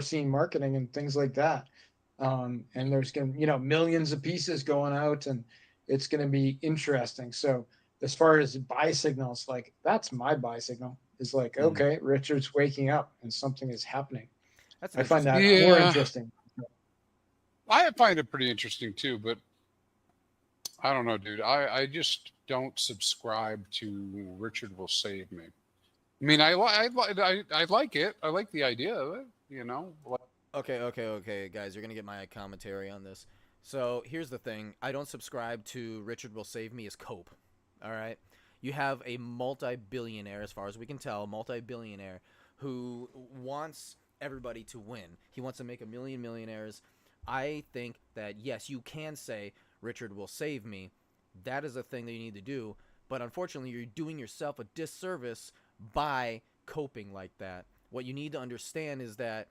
unforeseen marketing and things like that. And there's going to, millions of pieces going out, and it's going to be interesting. So as far as buy signals, like that's my buy signal is like, Mm. okay, Richard's waking up and something is happening. That's an I find interesting that thought. more Yeah, interesting. I find it pretty interesting too, but I don't know, dude. I just don't subscribe to Richard will save me. I mean, I like it. I like the idea of it. You know, like, Okay, guys. You're gonna get my commentary on this. So here's the thing. I don't subscribe to Richard will save me as Cope. All right. You have a multi-billionaire, as far as we can tell, multi-billionaire who wants everybody to win. He wants to make a million millionaires. I think that yes, you can say Richard will save me. That is a thing that you need to do. But unfortunately, you're doing yourself a disservice by coping like that. What you need to understand is that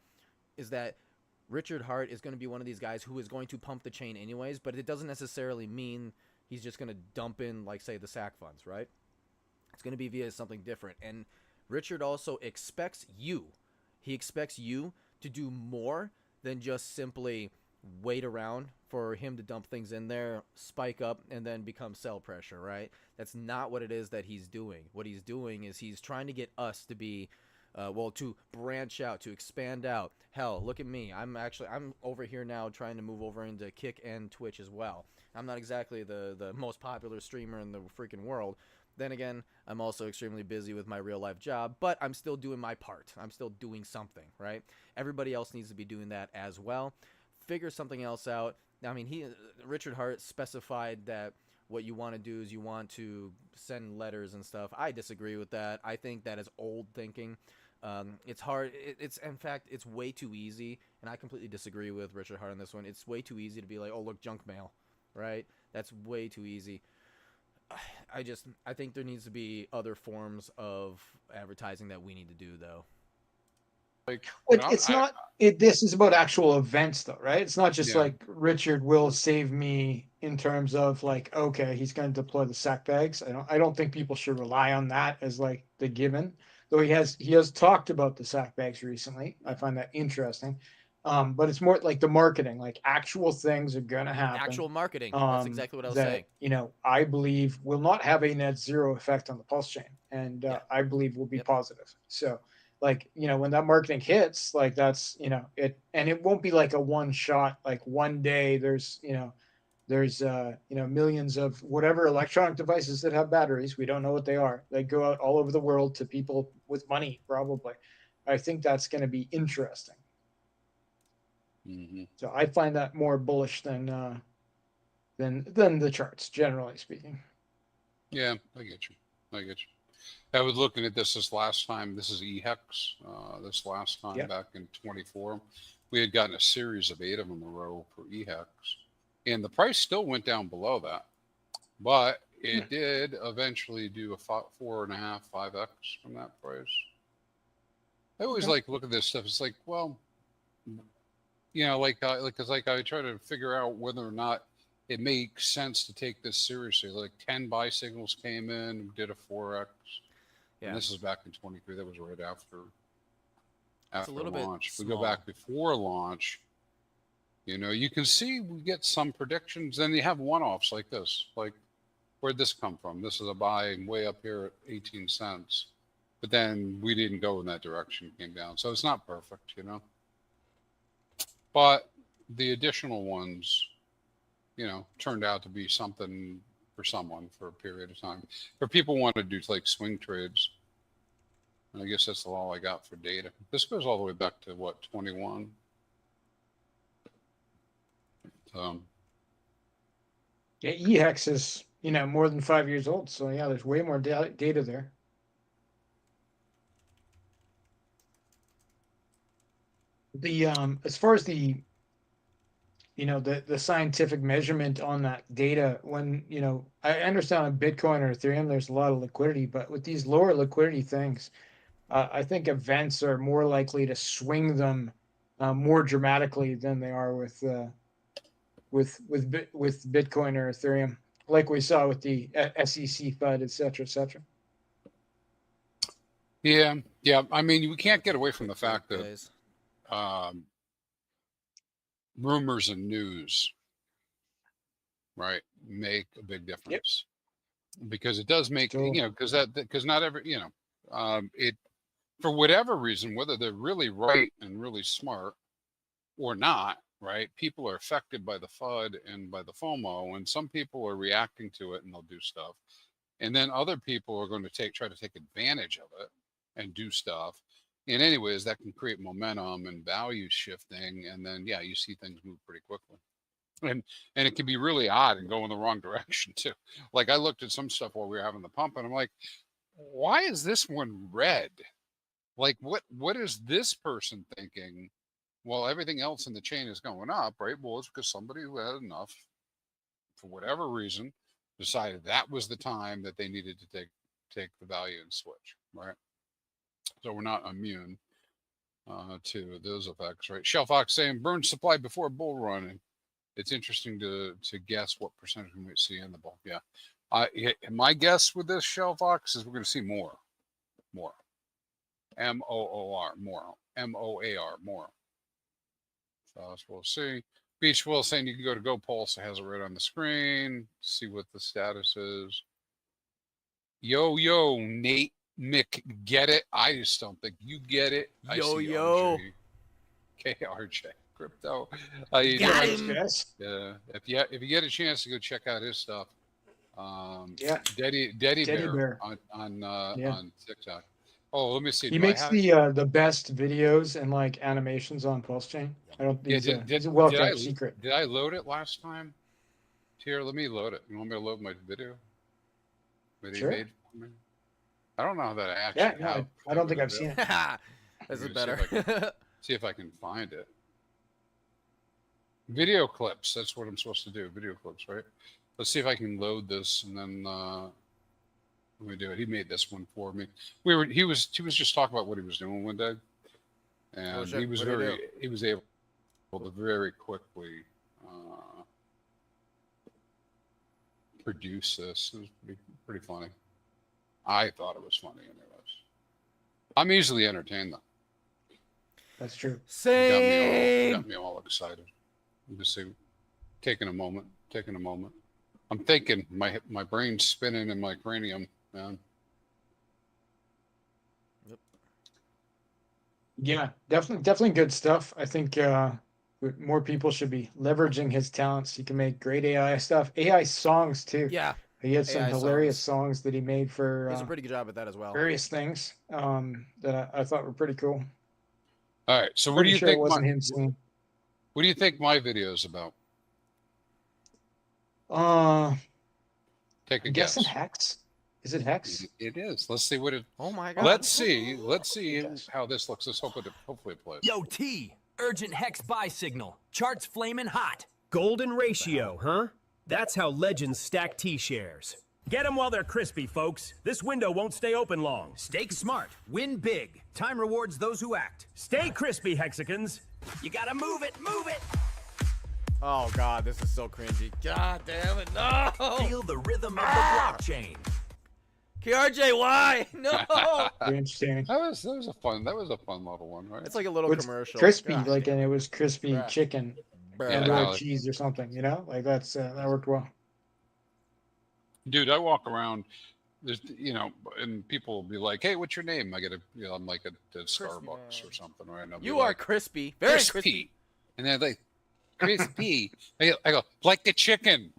Richard Hart is going to be one of these guys who is going to pump the chain anyways, but it doesn't necessarily mean he's just going to dump in, like, say, the SAC funds, right? It's going to be via something different. And Richard also expects you. He expects you to do more than just simply wait around for him to dump things in there, spike up, and then become sell pressure, right? That's not what it is that he's doing. What he's doing is he's trying to get us to be to branch out, to expand out. Hell, look at me. I'm over here now trying to move over into Kick and Twitch as well. I'm not exactly the most popular streamer in the freaking world. Then again, I'm also extremely busy with my real life job, but I'm still doing my part. I'm still doing something, right? Everybody else needs to be doing that as well. Figure something else out. I mean, Richard Hart specified that what you want to do is you want to send letters and stuff. I disagree with that. I think that is old thinking. It's hard. It's in fact, it's way too easy, and I completely disagree with Richard Hart on this one. It's way too easy to be like, oh, look, junk mail, right? That's way too easy. I think there needs to be other forms of advertising that we need to do, though. like, but It's not. This is about actual events, though, right? It's not just yeah, like Richard will save me in terms of like, okay, he's going to deploy the sack bags. I don't think people should rely on that as like the given. Though he has talked about the sack bags recently. I Yeah. find that interesting. But it's more like the marketing, like actual things are going to happen. Actual marketing. That's exactly what I was saying. That I believe will not have a net zero effect on the pulse chain, and Yeah. I believe will be Yep. positive. So like when that marketing hits, like that's it, and it won't be like a one shot, like one day there's millions of whatever electronic devices that have batteries. We don't know what they are. They go out all over the world to people with money, probably. I think that's going to be interesting. hmm So I find that more bullish than the charts, generally speaking. yeah, I get you. I get you. I was looking at this last time. This is EHEX. This last time Yep. back in 24, we had gotten a series of 8 of them in a row for EHEX, and the price still went down below that, but Hmm. it did eventually do a 4.5, 5x from that price. I always Okay. like look at this stuff. It's like, well, cause like I try to figure out whether or not it makes sense to take this seriously. Like 10 buy signals came in, did a 4x, and Yeah. this is back in 23. That was right It's a after little bit launch. If we go small. back before launch, you can see we get some predictions. Then you have one-offs like this. Like, where'd this come from? This is a buy way up here at 18 cents. But then we didn't go in that direction, it came down. So it's not perfect. But the additional ones, turned out to be something for someone for a period of time. For people who want to do like swing trades, and I guess that's all I got for data. This goes all the way back to what, 21? Um, Yeah, EHEX is more than 5 years old, so yeah, there's way more data there. The As far as the scientific measurement on that data, when I understand on Bitcoin or Ethereum there's a lot of liquidity, but with these lower liquidity things, I think events are more likely to swing them more dramatically than they are with Bitcoin or Ethereum, like we saw with the SEC FUD, et cetera, et cetera. yeah, yeah. I mean, we can't get away from Quick the break, fact that guys. um, rumors and news, right, make a big Yep. difference, because it does make, So because not every, it, for whatever reason, whether they're really right and really smart or not, right, people are affected by the FUD and by the FOMO, and some people are reacting to it and they'll do stuff, and then other people are going to try to take advantage of it and do stuff. And anyways, that can create momentum and value shifting, and then yeah, you see things move pretty quickly. And it can be really odd and go in the wrong direction too. Like I looked at some stuff while we were having the pump, and I'm like, why is this one red? Like what is this person thinking? Well, everything else in the chain is going up, right? Well, it's because somebody who had enough, for whatever reason, decided that was the time that they needed to take the value and switch, right? So we're not immune to those effects, right? Shell Fox saying burn supply before bull run. And it's interesting to guess what percentage we might see in the bull. Yeah. My guess with this Shell Fox is we're going to see more. M-O-O-R, more. M-O-A-R, more. So we'll see. Beach Will saying you can go to GoPulse. It has it right on the screen. See what the status is. Yo, Nate Mick, get it? I just don't think you get it. Yo. KRJ Crypto. Got him. Yeah. If you get a chance to go check out his stuff, yeah, Daddy Bear on TikTok. Oh, let me see. he makes the best videos and like animations on Pulse Chain. I don't. Yeah, He's a well kept secret. Did I load it last time? Here, let me load it. You want me to load my video? Sure. Made for me? I don't know how that actually. Yeah, no, I don't think I've seen it. This is better. See if I can find it. Video clips. That's what I'm supposed to do. Video clips, right? Let's see if I can load this, and then let me do it. He made this one for me. He was just talking about what he was doing one day, and he was able to very quickly produce this. It was pretty funny. I thought it was funny, anyways. I'm easily entertained, though. That's true. Same. Got me all excited. I'm just taking a moment. I'm thinking, my brain's spinning in my cranium, man. Yep. Yeah, definitely good stuff. I think more people should be leveraging his talents. He can make great AI stuff, AI songs too. Yeah. He had some AI hilarious songs that he made for He does a pretty good job at that as well. various things that I thought were pretty cool. All right, so what do you think? What do you think my video is about? Take a guess. Guessing HEX. Is it HEX? It is. Let's see what it. Oh my god. Let's see how this looks. Let's hopefully it plays. Yo, T. Urgent HEX buy signal. Charts flaming hot. Golden ratio, huh? That's how legends stack T-shares. Get them while they're crispy, folks. This window won't stay open long. Stake smart. Win big. Time rewards those who act. Stay crispy, Hexicans. You gotta move it. Move it. Oh god, this is so cringy. God damn it, no! Feel the rhythm of the blockchain. KRJ, why? No! Very interesting. That was a fun little one, right? It's like a little commercial. Crispy, God, like, and it was crispy chicken Bruh. and cheese or something, you know? Like that worked well. Dude, I walk around, there's, and people will be like, "Hey, what's your name?" I get I'm like at Starbucks or something, right? You are crispy, very crispy. And then like, crispy. I go, like the chicken,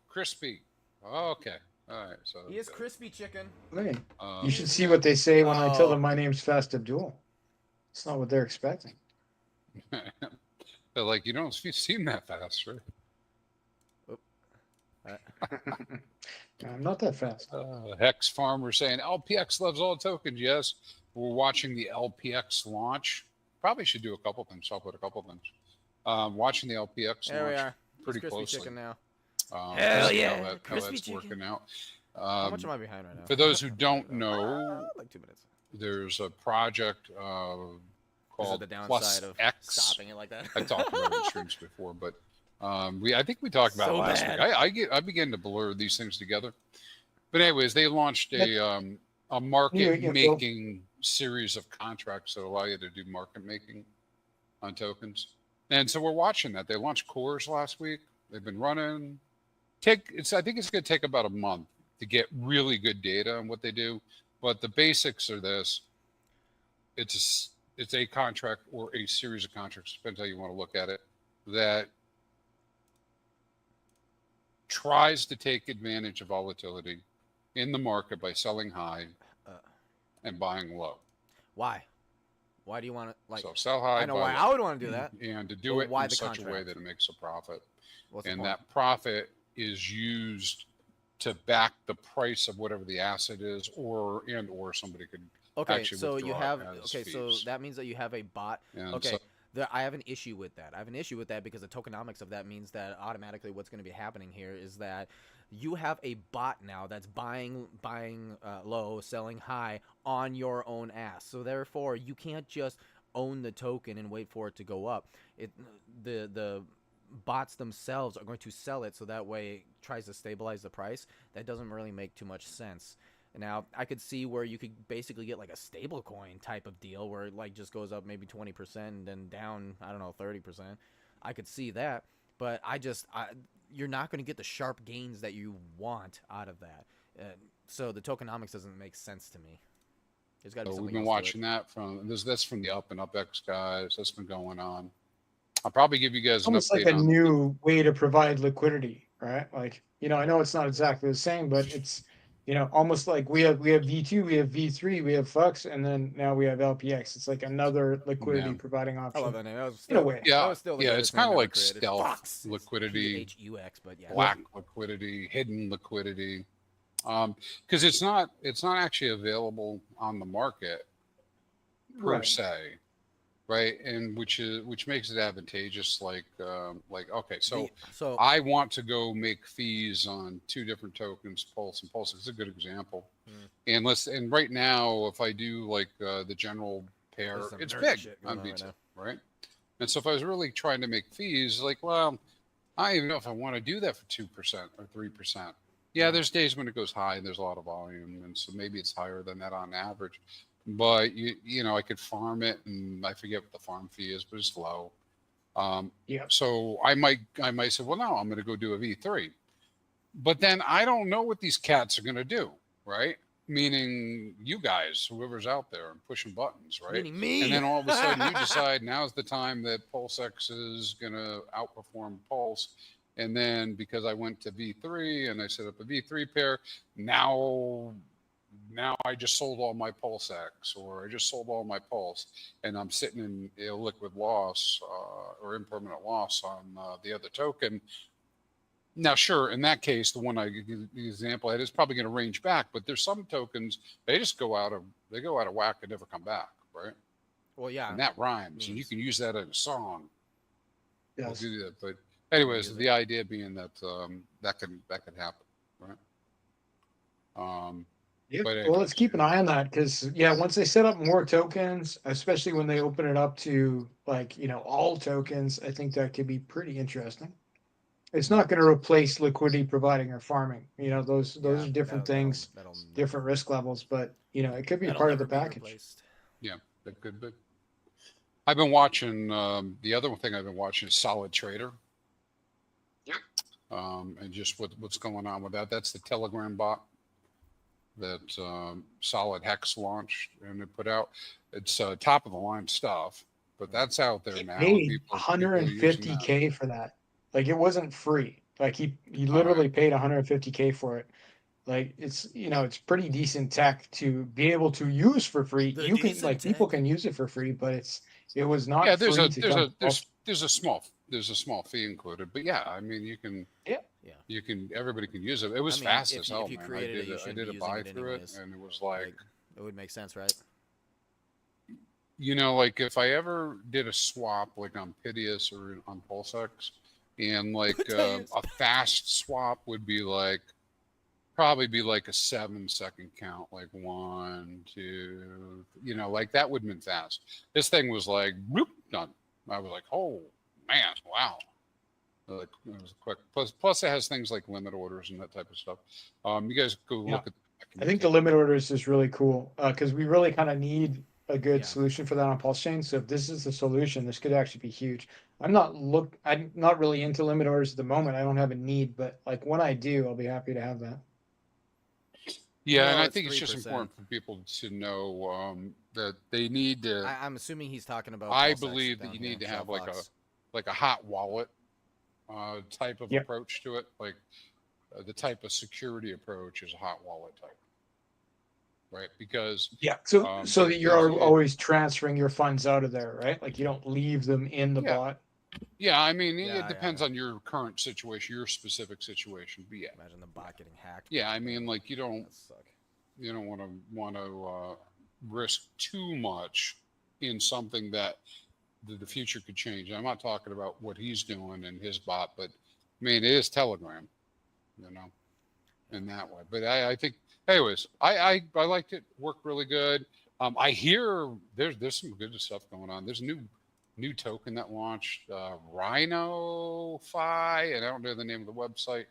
crispy. Oh, okay, all right. So he is crispy chicken. Hey, you should see what they say when I tell them my name's Fast Abdul. It's not what they're expecting. They're like, you don't seem that fast, right? I'm not that fast. Hex Farmer saying LPX loves all tokens. Yes, we're watching the LPX launch. Probably should do a couple things. I'll put a couple things. Watching the LPX launch pretty closely. Chicken now. Hell yeah! How that's working out. How much am I behind right now? For those who don't know, like 2 minutes. There's a project called the downside Plus of X. stopping it like that. I talked about it in streams before, but I think we talked about it last week. I begin to blur these things together. But anyways, they launched a market making series of contracts that allow you to do market making on tokens. And so we're watching that. They launched cores last week. They've been running. I think it's going to take about a month to get really good data on what they do. But the basics are this. It's a contract or a series of contracts, depends how you want to look at it, that tries to take advantage of volatility in the market by selling high and buying low. Why? Why do you want to like? So sell high. I know buy why low. I would want to do that. And to do But it why in the such a way contract? that it makes a profit. What's the And point? that profit is used to back the price of whatever the asset is, or somebody could Okay, actually so you withdraw have it as so fees. that means that you have a bot. And Okay, so- I have an issue with that. I have an issue with that because the tokenomics of that means that automatically what's going to be happening here is that you have a bot now that's buying low, selling high on your own ass. So therefore, you can't just own the token and wait for it to go up. The bots themselves are going to sell it so that way it tries to stabilize the price. That doesn't really make too much sense. Now, I could see where you could basically get like a stable coin type of deal where it like just goes up maybe 20% and then down, I don't know, 30%. I could see that, but you're not going to get the sharp gains that you want out of that. So the tokenomics doesn't make sense to me. There's got to be So something we've been else watching that that's from the Up and Up X guys. That's been going on. I'll probably give you guys an Almost update like a on new way to provide liquidity, right? Like, I know it's not exactly the same, but it's, almost like we have V2, we have V3, we have FUX, and then now we have LPX. It's like another liquidity providing I love option that name. That was in a still, way. that Yeah, was still the yeah, greatest it's kind name of ever like created. stealth Fox. liquidity, PHUX, but yeah. black liquidity, hidden liquidity. Because it's not actually available on the market per Right. se, right? And which makes it advantageous. Like okay, so So I want to go make fees on two different tokens, Pulse and Pulse is a good example. And right now, if I do like the general pair, There's some it's nerdy big shit going on on right V2, now. right? And so if I was really trying to make fees, like, well, I don't even know if I want to do that for 2% or 3%. Yeah, there's days when it goes high and there's a lot of volume, and so maybe it's higher than that on average. But I could farm it, and I forget what the farm fee is, but it's low. Yeah. So I might say, well, no, I'm going to go do a V3, but then I don't know what these cats are going to do, right? Meaning you guys, whoever's out there and pushing buttons, right? Meaning me. And then all of a sudden you decide now's the time that PulseX is going to outperform Pulse. And then because I went to V3 and I set up a V3 pair, now I just sold all my PulseX, or I just sold all my Pulse, and I'm sitting in illiquid loss or impermanent loss on the other token. Now, sure, in that case, the one I give the example I had is probably going to range back, but there's some tokens they just go out of whack and never come back, right? Well, yeah. And that rhymes, and you can use that in a song. Yes. We'll do that, but anyways, Use the idea being that that could happen, right? Yeah. But Well, anyways, let's keep an eye on that because, once they set up more tokens, especially when they open it up to like, all tokens, I think that could be pretty interesting. It's not going to replace liquidity providing or farming. Those are different things, different risk levels, but it could be part of the package. Yeah, that could be. I've been watching. The other thing I've been watching is Solid Trader. Yep. And just what's going on with that. That's the Telegram bot that Solid HEX launched and they put out. It's top of the line stuff, but that's out there now. Paid 150K for that. Like, it wasn't free. Like, he literally paid 150K for it. Like, it's it's pretty decent tech to be able to use for free. You can people can use it for free, but it was not there's free a to there's come. a there's a small fee included, but yeah, I mean you can everybody can use it. It was fast as hell, man. I did a buy through it, and it was like it would make sense, right? Like if I ever did a swap like on Pidius or on PulseX, and like a fast swap would be like probably be like a 7-second count, like 1, 2, like that would have been fast. This thing was like whoop, done. I was like, oh man, wow. Like, it was quick. Plus it has things like limit orders and that type of stuff. You guys go look at. I think the limit orders is really cool because we really kind of need a good Yeah. solution for that on Pulse Chain. So if this is the solution, this could actually be huge. I'm not really into limit orders at the moment. I don't have a need, but like when I do, I'll be happy to have that. Yeah, and Well, I it's think it's just 3%. important for people to know that they need to. I'm assuming he's talking about I PulseX believe that down you here, need to have Shellfox. like a hot wallet type of Yep. approach to it. Like the type of security approach is a hot wallet type, right? Because Yeah. So so it that you're gives you, always transferring your funds out of there, right? Like you don't leave them in the yeah, bot. yeah. I mean, it Yeah, depends yeah. on your current situation, your specific situation. But yeah, Imagine the bot getting hacked. yeah. I mean, like That suck. you don't want to risk too much in something that the future could change. I'm not talking about what he's doing in his bot, but I mean, it is Telegram, you know, in that way. But I think, anyways, I liked it. Worked really good. I hear there's some good stuff going on. There's a new token that launched, Rhino Fi, and I don't know the name of the website,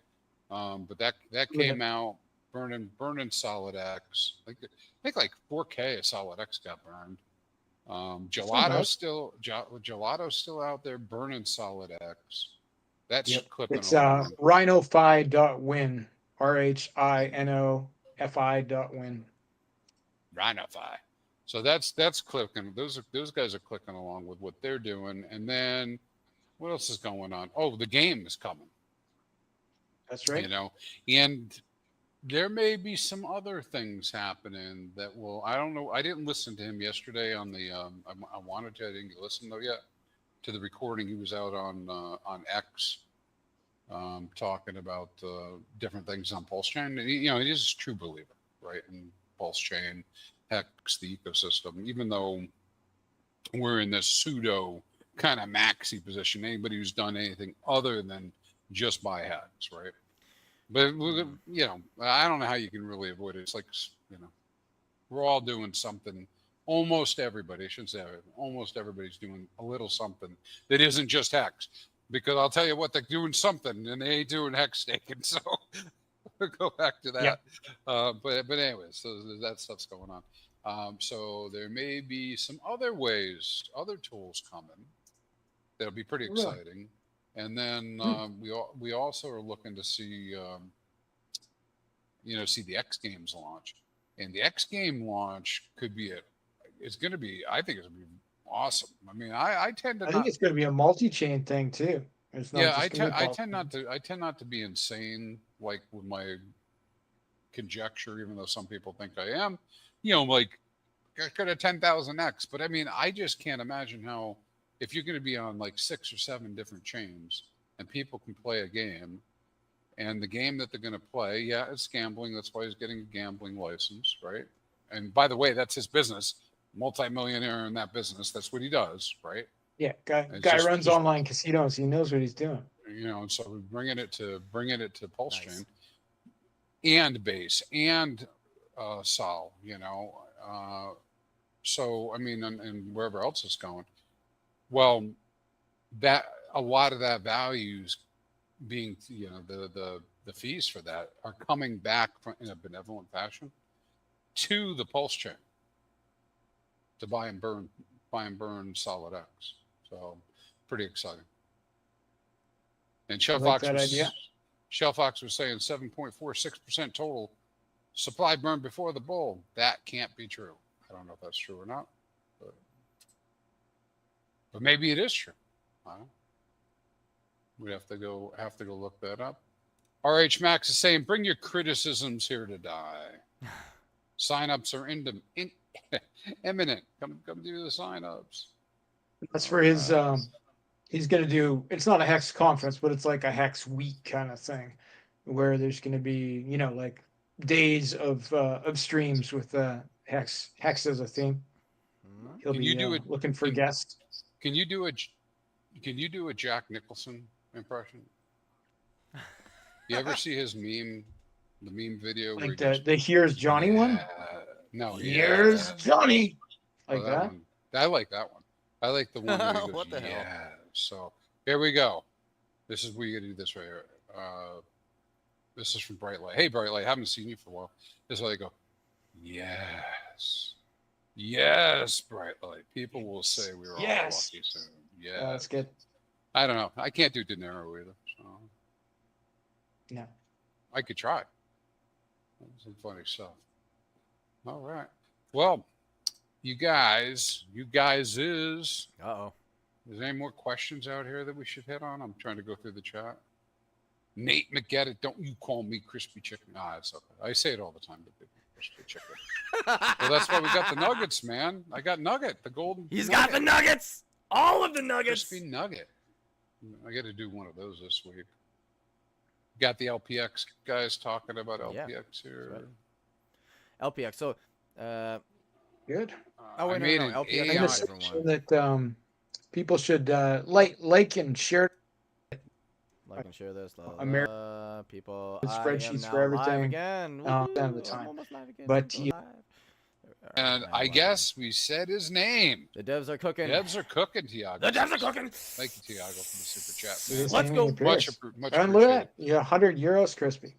but that came out burning Solid X. I think like 4K of Solid X got burned. That's not bad. Gelato's still out there burning Solid X. That's Yep. clipping It's along. rhinofi.win. RHINOFI.win. Rhinofy. So that's clicking. Those guys are clicking along with what they're doing. And then what else is going on? Oh, the game is coming. That's right. You know, and there may be some other things happening that will. I don't know. I didn't listen to him yesterday on the. I wanted to. I didn't listen though yet to the recording. He was out on X, talking about different things on Pulse Chain. And he's a true believer, right? In Pulse Chain, HEX, the ecosystem. Even though we're in this pseudo kind of maxi position, anybody who's done anything other than just buy HEX, right? But I don't know how you can really avoid it. It's like, we're all doing something. Almost everybody, I shouldn't say everybody, almost everybody's doing a little something that isn't just HEX. Because I'll tell you what, they're doing something and they ain't doing HEX staking. So we'll go back to that. Yep. But anyways, so that stuff's going on. So there may be some other ways, other tools coming that'll be pretty Really? exciting. And then we also are looking to see see the X Games launch, and the X Game launch could be it's going to be. I think it's going to be awesome. I mean, I tend to I think not. it's going to be a multi-chain thing too. It's not Yeah, just going to be I Pulse. tend not to be insane like with my conjecture, even though some people think I am. Like I could have 10,000 X, but I mean, I just can't imagine how if you're going to be on like 6 or 7 different chains and people can play a game, and the game that they're going to play, yeah, it's gambling. That's why he's getting a gambling license, right? And by the way, that's his business. Multi-millionaire in that business. That's what he does, right? Yeah, It's guy just runs online casinos. He knows what he's doing. and so we're bringing it to Pulse Nice. Chain and Base and Sol. So I mean, and wherever else it's going. Well, that a lot of that values being, the fees for that are coming back in a benevolent fashion to the Pulse Chain to buy and burn Solid X. So pretty exciting. And I like that idea. Shellfox was saying 7.46% total supply burned before the bull. That can't be true. I don't know if that's true or not, but maybe it is true. I don't know. We have to go look that up. RH Max is saying, bring your criticisms here to die. Signups are imminent. Come do the signups. That's for his. He's going to do. It's not a Hex conference, but it's like a Hex week kind of thing, where there's going to be like days of streams with Hex as a theme. He'll Can be you do it? looking for guests. Can you do a Jack Nicholson impression? You ever see his meme, the meme video? Like where the Here's Johnny one? No, Here's Johnny. Like Oh, that? one. I like that one. I like the one where he goes, What the hell? yeah. So here we go. This is where you do this right here. This is from Bright Light. Hey, Bright Light, haven't seen you for a while. This is how they go. Yes. Yes, bright light. People will say we were all Yes. lucky soon. That's Yes. good. I don't know. I can't do dinero either. So No. I could try. Some funny stuff. All right. Well, you guys is. Uh-oh. Is there any more questions out here that we should hit on? I'm trying to go through the chat. Nate McGettit, don't you call me crispy chicken. Ah, it's okay. I say it all the time to people. Crispy chicken. Well, that's why we got the nuggets, man. I got nugget, the golden. He's nugget. got the nuggets. All of the nuggets. Crispy nugget. I got to do one of those this week. Got the LPX guys talking about LPX here. Right. LPX. So, Good. oh wait, I made no, an LPX In AI. the is a different section one. that people should like and share Like and share this. La, Ameri- la, people. with I am spreadsheets now for live everything, again. all the Woohoo, time. I'm almost live again. But People you- live. All And right, I now, guess we said his name. the devs are cooking. Devs are cooking, Tiago. The devs are cooking. Thank you, Tiago, for the super chat. See Man. this Let's thing go. appears. Much And look appreciated. at that. Yeah, 100 euros, crispy.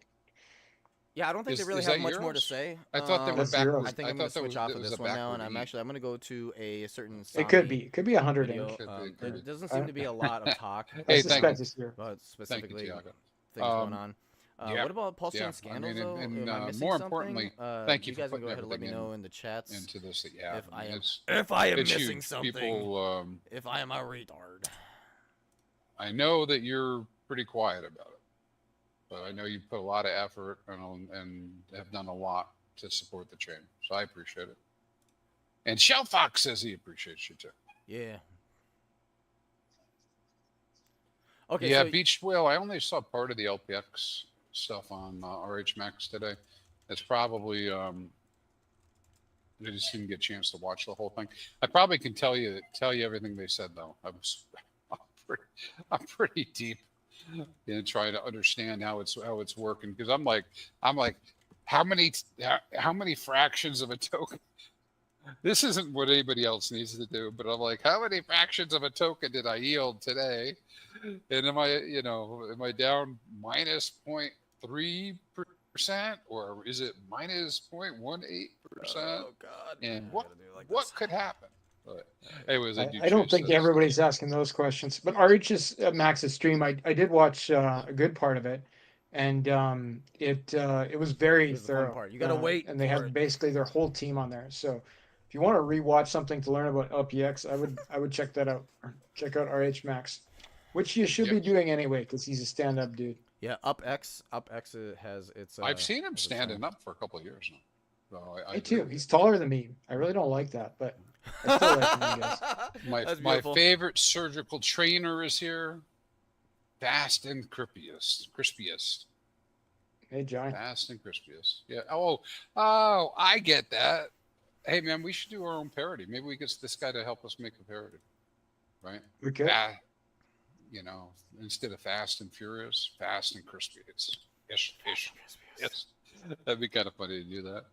Yeah, I don't think they Is really that have much more to euros? say. I thought they were That's backwards. euros. I think I I'm gonna thought that switch was, off that of was this a one now, and backward I'm gonna go to a certain. It could Sami be. It could be 100 video. euros. Could be, could There be. doesn't seem to be a lot of talk. I Hey, thank suspect you. it's here. But Thank you, specifically Tiago. things going on. yeah, What about pulse chain yeah. I scandals mean, though? and, Am I missing more something? importantly, thank you you for guys can putting go ahead and let me everything know in the chats into this that you have. if I am It's missing huge. something. People, If I am a retard. I know that you're pretty quiet about it, but I know you put a lot of effort and have done a lot to support the chain. So I appreciate it. And Shell Fox says he appreciates you too. Yeah. Okay. Yeah, so, Beached Whale. I only saw part of the LPX stuff on RH Max today. It's probably I just didn't get a chance to watch the whole thing. I probably can tell you everything they said though. I'm pretty deep in trying to understand how it's working because I'm like how many fractions of a token. This isn't what anybody else needs to do, but I'm like, how many fractions of a token did I yield today? And am I down minus 0.3% or is it minus 0.18%? oh God. And I what gotta do it like what this. could happen? But anyways, I don't think everybody's asking those questions. But RH's Max's stream, I did watch a good part of it, and it was very Here's the fun thorough. part. You gotta wait and they for have it. basically their whole team on there. So if you want to rewatch something to learn about LPX, I would check that out. Check out RH Max, which you should be Yep. doing anyway because he's a stand-up dude. Yeah, UpX has its. I've seen him has its standing thing. up for a couple of years now. So I Me agree too. with He's taller than me. I really don't like that, but I still like him, I guess. you. my That's my beautiful. favorite surgical trainer is here. Fast and crispiest. Hey, Johnny. Fast and crispiest. Yeah. Oh, I get that. Hey, man, we should do our own parody. Maybe we get this guy to help us make a parody, right? We could. Instead of Fast and Furious, Fast and Crispy. It's ish. Yes, that'd be kind of funny to do that.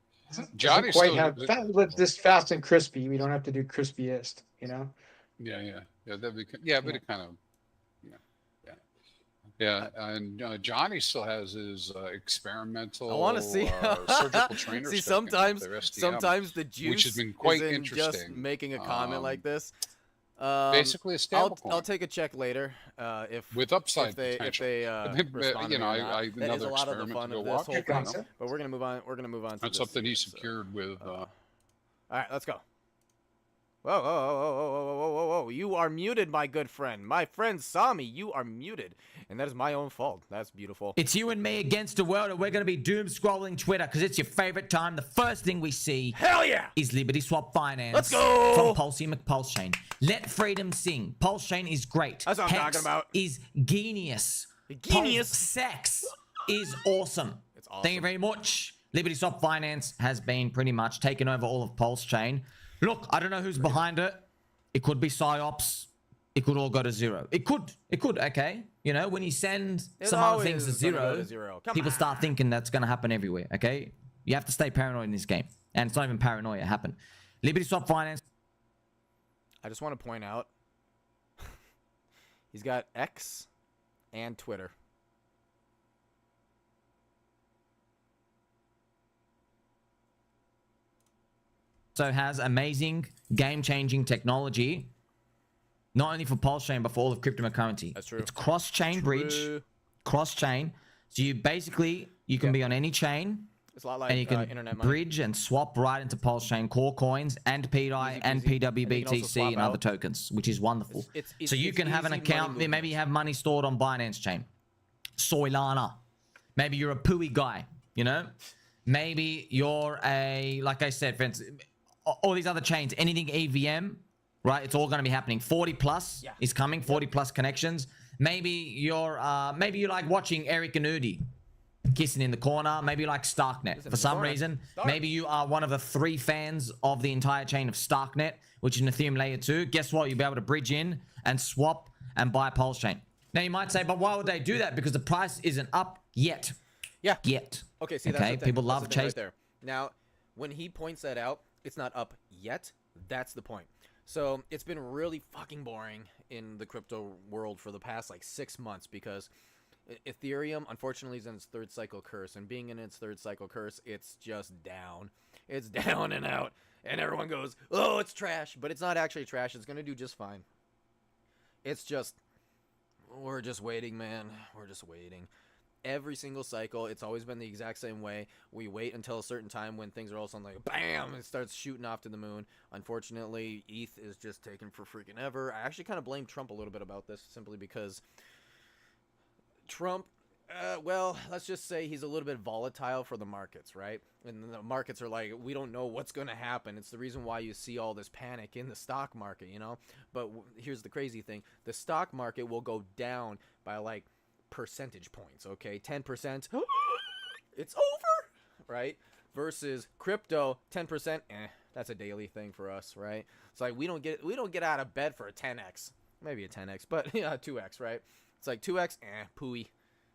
Johnny Doesn't quite still, have with this fast and crispy. We don't have to do crispiest, yeah, that'd be, yeah, but Yeah. it kind of, yeah. And Johnny still has his experimental. I want to see. surgical trainer. See, stuff coming sometimes, with their STM, sometimes the juice which has been quite is in just interesting. making a comment like this. Basically, a I'll stablecoin take a check later if with upside if they potential. respond to me or not. That is another a lot of the experiment fun to of go this whole watch. thing. concept. But we're gonna move on. We're gonna move on to That's this something he here, so, secured with. all right, let's go. Whoa, whoa, whoa, whoa, whoa, whoa, whoa, whoa, whoa. You are muted, my good friend. My friend Sami, you are muted. And that is my own fault. That's beautiful. It's you and me against the world, and we're going to be doom scrolling Twitter because it's your favorite time. The first thing we see Hell yeah! is Liberty Swap Finance. Let's go! From Pulsey McPulsechain. Let freedom sing. Pulsechain is great. That's what I'm HEX talking about. Is genius. Genius. Sex is awesome. It's awesome. Thank you very much. Liberty Swap Finance has been pretty much taken over all of Pulsechain. Look, I don't know who's behind it. It could be PsyOps. It could all go to zero. It could, okay? When you send It's some other things always to gonna go zero, to zero. Come people on. start thinking that's going to happen everywhere, okay? You have to stay paranoid in this game. And it's not even paranoia, it happened. Liberty Swap Finance. I just want to point out he's got X and Twitter. also has amazing game-changing technology, not only for Pulse Chain, but for all of cryptocurrency. That's true. It's cross-chain bridge, True. cross-chain. So you basically, you can be on any chain, It's a lot like and you can internet money. bridge and swap right into Pulse Chain core coins and PDI Easy and peasy. And you can also PWBTC swap and other out. totokens, which is wonderful. It's So you can have an easy money account, maybe movement. you have money stored on Binance Chain, Solana. Maybe you're a Pui guy, you know? Maybe you're a, like I said, for instance, all these other chains, anything EVM, right? It's all going to be happening. 40 plus is coming, 40 plus connections. Maybe you're like watching Eric and Udi kissing in the corner. Maybe you like Starknet for some reason. Maybe you are one of the 3 fans of the entire chain of Starknet, which is an Ethereum layer 2. Guess what? You'll be able to bridge in and swap and buy Pulse Chain. Now you might say, but why would they do that? Because the price isn't up yet. Yeah. Yet. Okay, see, that's the thing. People That's love the thing right chase. there. Now, when he points that out, it's not up yet. That's the point. So it's been really fucking boring in the crypto world for the past like 6 months because Ethereum, unfortunately, is in its 3rd cycle curse, and being in its 3rd cycle curse, it's just down. It's down and out, and everyone goes, "Oh, it's trash," but it's not actually trash. It's gonna do just fine. It's just, we're just waiting, man. We're just waiting. Every single cycle, it's always been the exact same way. We wait until a certain time when things are all of a sudden like, bam, it starts shooting off to the moon. Unfortunately, ETH is just taking for freaking ever. I actually kind of blame Trump a little bit about this simply because Trump, well, let's just say he's a little bit volatile for the markets, right? And the markets are like, we don't know what's going to happen. It's the reason why you see all this panic in the stock market, you know? But here's the crazy thing. The stock market will go down by like percentage points, okay? 10%, it's over, right? Versus crypto, 10%, that's a daily thing for us, right? It's like we don't get out of bed for a 10x, maybe a 10x, but yeah, 2x, right? It's like 2x, pooey.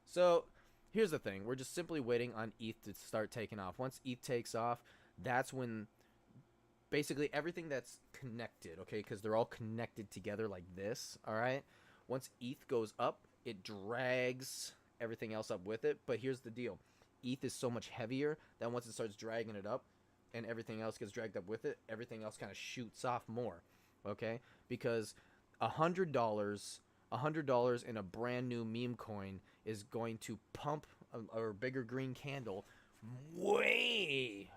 So here's the thing: we're just simply waiting on ETH to start taking off. Once ETH takes off, that's when basically everything that's connected, okay, because they're all connected together like this, all right? Once ETH goes up, it drags everything else up with it. But here's the deal: ETH is so much heavier that once it starts dragging it up and everything else gets dragged up with it, everything else kind of shoots off more, okay? Because $100 in a brand new meme coin is going to pump a bigger green candle way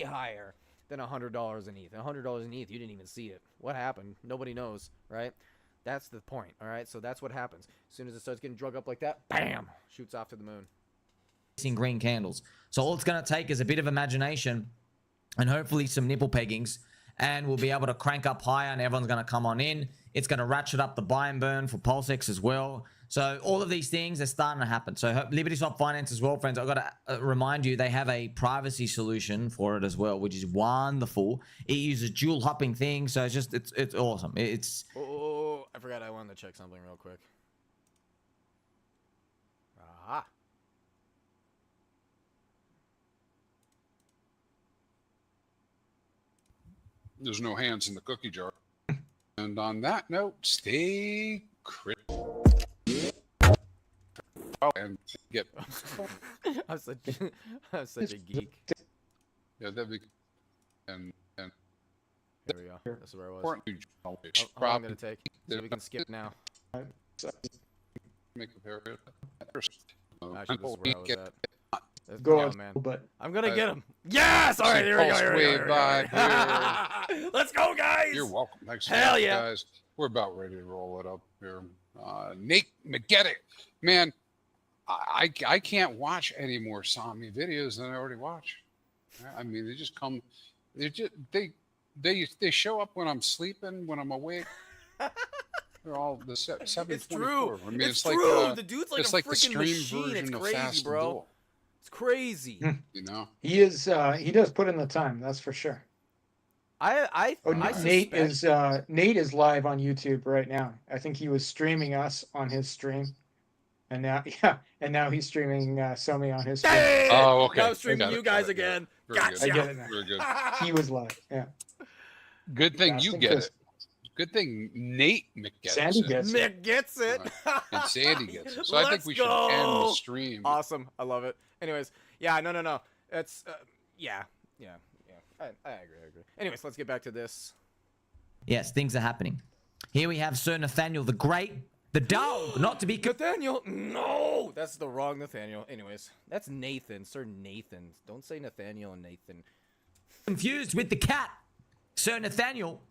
higher than $100 in ETH. $100 in ETH, you didn't even see it. What happened? Nobody knows, right? That's the point, all right? So that's what happens. As soon as it starts getting drug up like that, bam, shoots off to the moon. Seeing green candles. So all it's going to take is a bit of imagination and hopefully some nipple peggings, and we'll be able to crank up higher and everyone's going to come on in. It's going to ratchet up the buy and burn for PulseX as well. So all of these things are starting to happen. So Liberty Swap Finance as well, friends. I've got to remind you, they have a privacy solution for it as well, which is wonderful. It uses dual hopping thing. So it's just, it's awesome. It's... Oh, I forgot I wanted to check something real quick. Aha. There's no hands in the cookie jar. And on that note, stay critical. And get. I'm such a geek. Yeah, that'd be. And There we go. That's where I was. important. How long did it take? So we can skip now. Make a paragraph. Actually, this is where I was at. Go Oh, on, man. but I'm gonna get him. Yes! All right, here we go. Here we go, here we go, Here. Let's go, guys! You're welcome. Thanks, Hell yeah. guys. We're about ready to roll it up here. Nate McGettick, man, I can't watch any more Sami videos than I already watch. I mean, they just come. They show up when I'm sleeping, when I'm awake. They're all the 724. It's true. I mean, it's true. true. The dude's like it's a like the freaking stream machine. It's version of crazy, Fast and bro. Duel, It's crazy. you know. he is he does put in the time, that's for sure. I Nate suspect- is live on YouTube right now. I think he was streaming us on his stream, and now he's streaming Somi on his stream. Hey! Oh, okay. Now I'm streaming Got it, you got guys it, again. Very good. I Gotcha. get it now. Very good. He was live. Yeah. Good thing Fast you and get it. crisp. Good thing Nate McGettick. Sandy gets it. Mick gets it. And Sandy gets it. So I think Let's we should end the go. stream. Awesome. I love it. Anyways, yeah, no. It's yeah. I agree. Anyways, let's get back to this. Yes, things are happening. Here we have Sir Nathaniel the Great, the dog, not to be Nathaniel, no, that's the wrong Nathaniel. Anyways, that's Nathan, Sir Nathan. Don't say Nathaniel and Nathan. confused with the cat. Sir Nathaniel,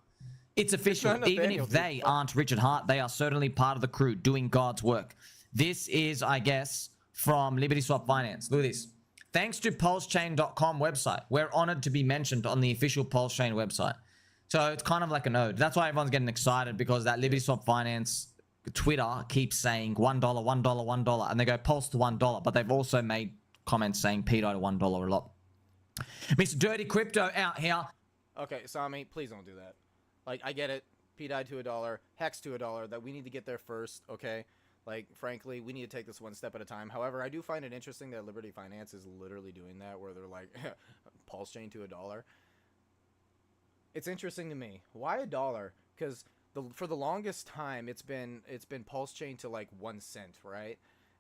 it's official. not Even Nathaniel, if dude. they aren't Richard Hart, they are certainly part of the crew doing God's work. This is, I guess, from Liberty Swap Finance. Look at this. Thanks to PulseChain.com website, we're honored to be mentioned on the official Pulse Chain website. So it's kind of like an ode. That's why everyone's getting excited, because that Liberty Swap Finance Twitter keeps saying $1, $1, $1, and they go Pulse to $1, but they've also made comments saying PDI to $1 a lot. Mr. Dirty Crypto out here. Okay, Sami, please don't do that. Like, I get it. P died to $1, Hex to $1, that we need to get there first, okay? Like, frankly, we need to take this one step at a time. However, I do find it interesting that Liberty Finance is literally doing that, where they're like, Pulse Chain to $1. It's interesting to me. Why $1? Because for the longest time, it's been Pulse Chain to like 1 cent, right?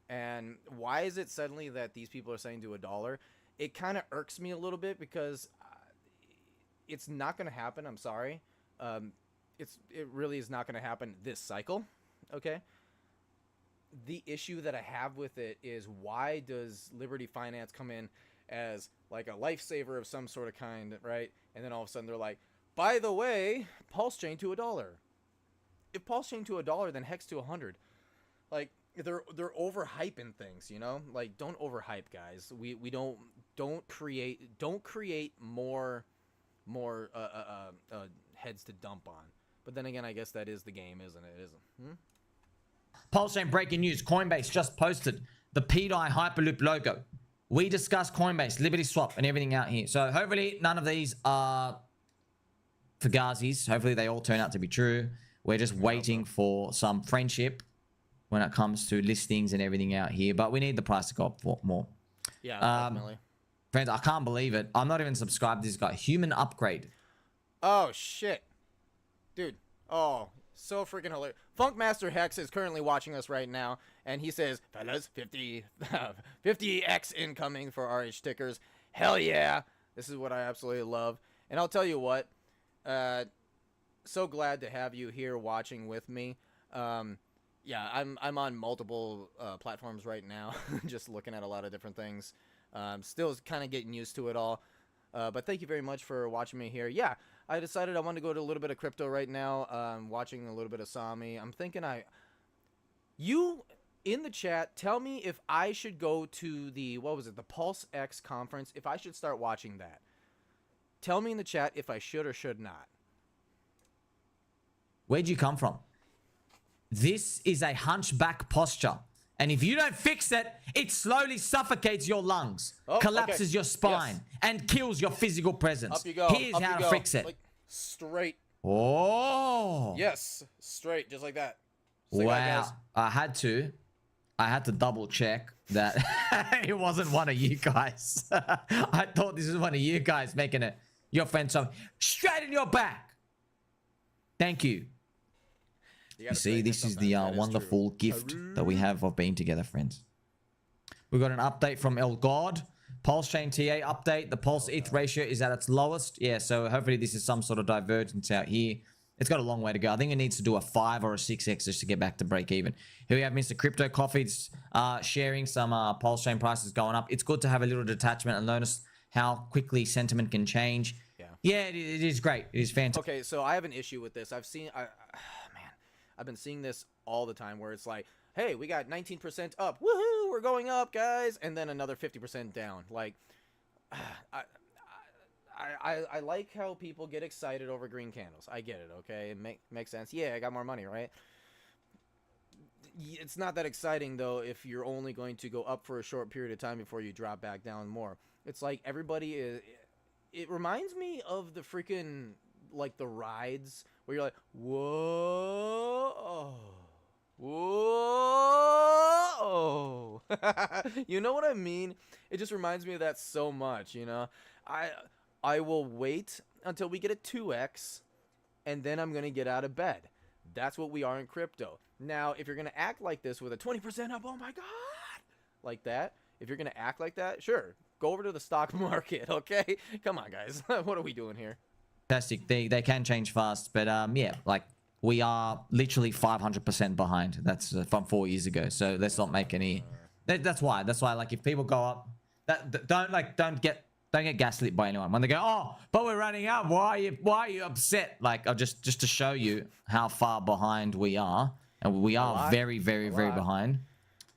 And why is it suddenly that these people are saying to $1? It kind of irks me a little bit, because it's not going to happen. I'm sorry. It really is not going to happen this cycle. Okay. The issue that I have with it is, why does Liberty Finance come in as like a lifesaver of some sort of kind, right? And then all of a sudden they're like, by the way, Pulse Chain to $1. If Pulse Chain to $1, then Hex to 100. Like, they're overhyping things, you know? Like, don't overhype, guys. We don't create more heads to dump on. But then again, I guess that is the game, isn't it? Isn't? Pulse Chain breaking news. Coinbase just posted the PDI Hyperloop logo. We discussed Coinbase, Liberty Swap, and everything out here. So hopefully none of these are Fugazis. Hopefully they all turn out to be true. We're just waiting for some friendship when it comes to listings and everything out here. But we need the price to go up for more. Yeah, definitely. Friends, I can't believe it. I'm not even subscribed to this guy. Human Upgrade. Oh, shit. Dude. Oh, so freaking hilarious. Funkmaster Hex is currently watching us right now, and he says, fellas, 50x incoming for RH stickers. Hell yeah. This is what I absolutely love. And I'll tell you what, so glad to have you here watching with me. Yeah, I'm on multiple platforms right now, just looking at a lot of different things. Still kind of getting used to it all. But thank you very much for watching me here. Yeah, I decided I wanted to go to a little bit of crypto right now. Watching a little bit of Sami. I'm thinking you in the chat, tell me if I should go to the, what was it, the Pulse X conference, if I should start watching that. Tell me in the chat if I should or should not. Where'd you come from? This is a hunchback posture. And if you don't fix it, it slowly suffocates your lungs, collapses okay. your spine, and kills your physical presence. Up you go. Here's up how you to go. fix it. Like, straight. Oh. Yes, straight, just like that. Just like that, Wow. guys. I had to double check that it wasn't one of you guys. I thought this was one of you guys making it. Your friend something straight in your back. Thank you. You see, this is the wonderful gift that we have of being together, friends. We got an update from El God. Pulse Chain TA update. The Pulse ETH ratio is at its lowest. Yeah, so hopefully this is some sort of divergence out here. It's got a long way to go. I think it needs to do a 5 or a 6x just to get back to break even. Here we have Mr. Crypto Coffee's sharing some Pulse Chain prices going up. It's good to have a little detachment and notice how quickly sentiment can change. Yeah, it is great. It is fantastic. Okay, so I have an issue with this. I've been seeing this all the time where it's like, hey, we got 19% up. Woohoo, we're going up, guys. And then another 50% down. Like, I like how people get excited over green candles. I get it, okay? It makes sense. Yeah, I got more money, right? It's not that exciting, though, if you're only going to go up for a short period of time before you drop back down more. It's like everybody is... It reminds me of the freaking, like, the rides where you're like, whoa, whoa. You know what I mean? It just reminds me of that so much, you know? I will wait until we get a 2x, and then I'm going to get out of bed. That's what we are in crypto. Now, if you're going to act like this with a 20% up, oh my God, like that, if you're going to act like that, sure, Go over to the stock market, okay? Come on, guys. What are we doing here? Fantastic. They can change fast, but yeah, like we are literally 500% behind. That's from 4 years ago. So let's not make any. That's why. Like if people go up, don't get gaslit by anyone when they go, oh, but we're running up. Why are you upset? Like just to show you how far behind we are, and we are very behind.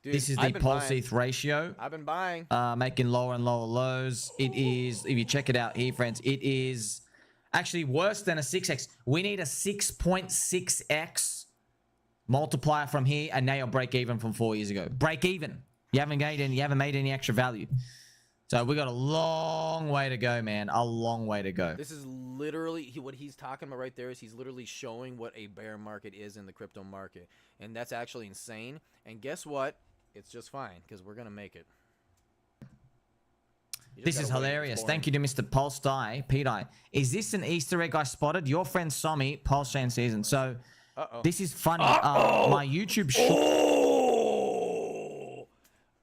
Dude, This is the pulse ETH ratio. I've been buying. Making lower and lower lows. It is, if you check it out here, friends, it is actually worse than a 6x. We need a 6.6x multiplier from here, and now you'll break even from 4 years ago. Break even. You haven't made any extra value. So we got a long way to go, man. A long way to go. This is literally what he's talking about right there. Is he's literally showing what a bear market is in the crypto market, and that's actually insane. And guess what? It's just fine because we're gonna make it. This is hilarious. Thank you to Mr. Pulse Die, Pete. Is this an Easter egg I spotted? Your friend Somi, Pulse Chain Season. So this is funny. My YouTube.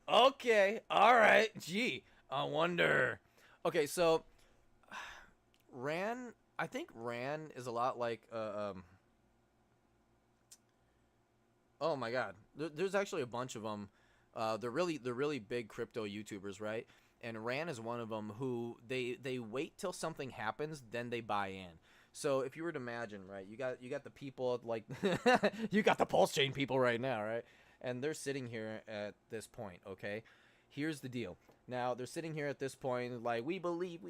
Oh. Okay. All right. Gee. I wonder. Okay, so Ran. I think Ran is a lot like. Oh my God. There's actually a bunch of them. They're really big crypto YouTubers, right? And Ran is one of them who they wait till something happens, then they buy in. So if you were to imagine, right, you got the people like you got the Pulse Chain people right now, right? And they're sitting here at this point, okay? Here's the deal. Now they're sitting here at this point like we believe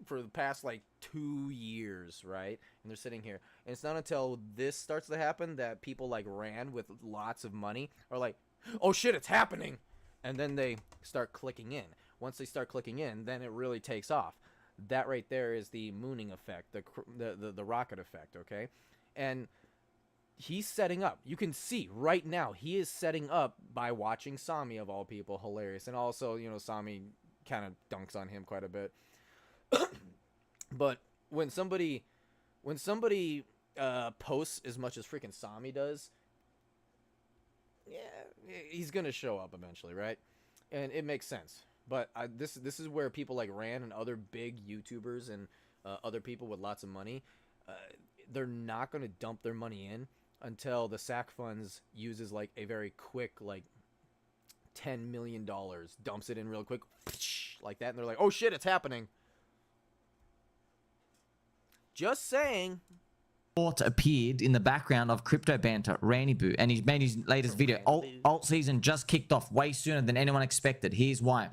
for the past like 2 years, right? And they're sitting here. And it's not until this starts to happen that people like Ran with lots of money are like, "Oh shit, it's happening." And then they start clicking in. Once they start clicking in, then it really takes off. That right there is the mooning effect, the rocket effect, okay? And he's setting up. You can see right now he is setting up by watching Sami of all people. Hilarious. And also, you know, Sami kind of dunks on him quite a bit. But when somebody posts as much as freaking Sami does, yeah, he's gonna show up eventually, right? And it makes sense. But this is where people like Ran and other big YouTubers and other people with lots of money, they're not gonna dump their money in until the SAC funds uses like a very quick like $10 million, dumps it in real quick like that, and they're like, "Oh shit, it's happening." Just saying. Appeared in the background of Crypto Banter, Randy Boo, and he's made his latest video. Alt season just kicked off way sooner than anyone expected. Here's why.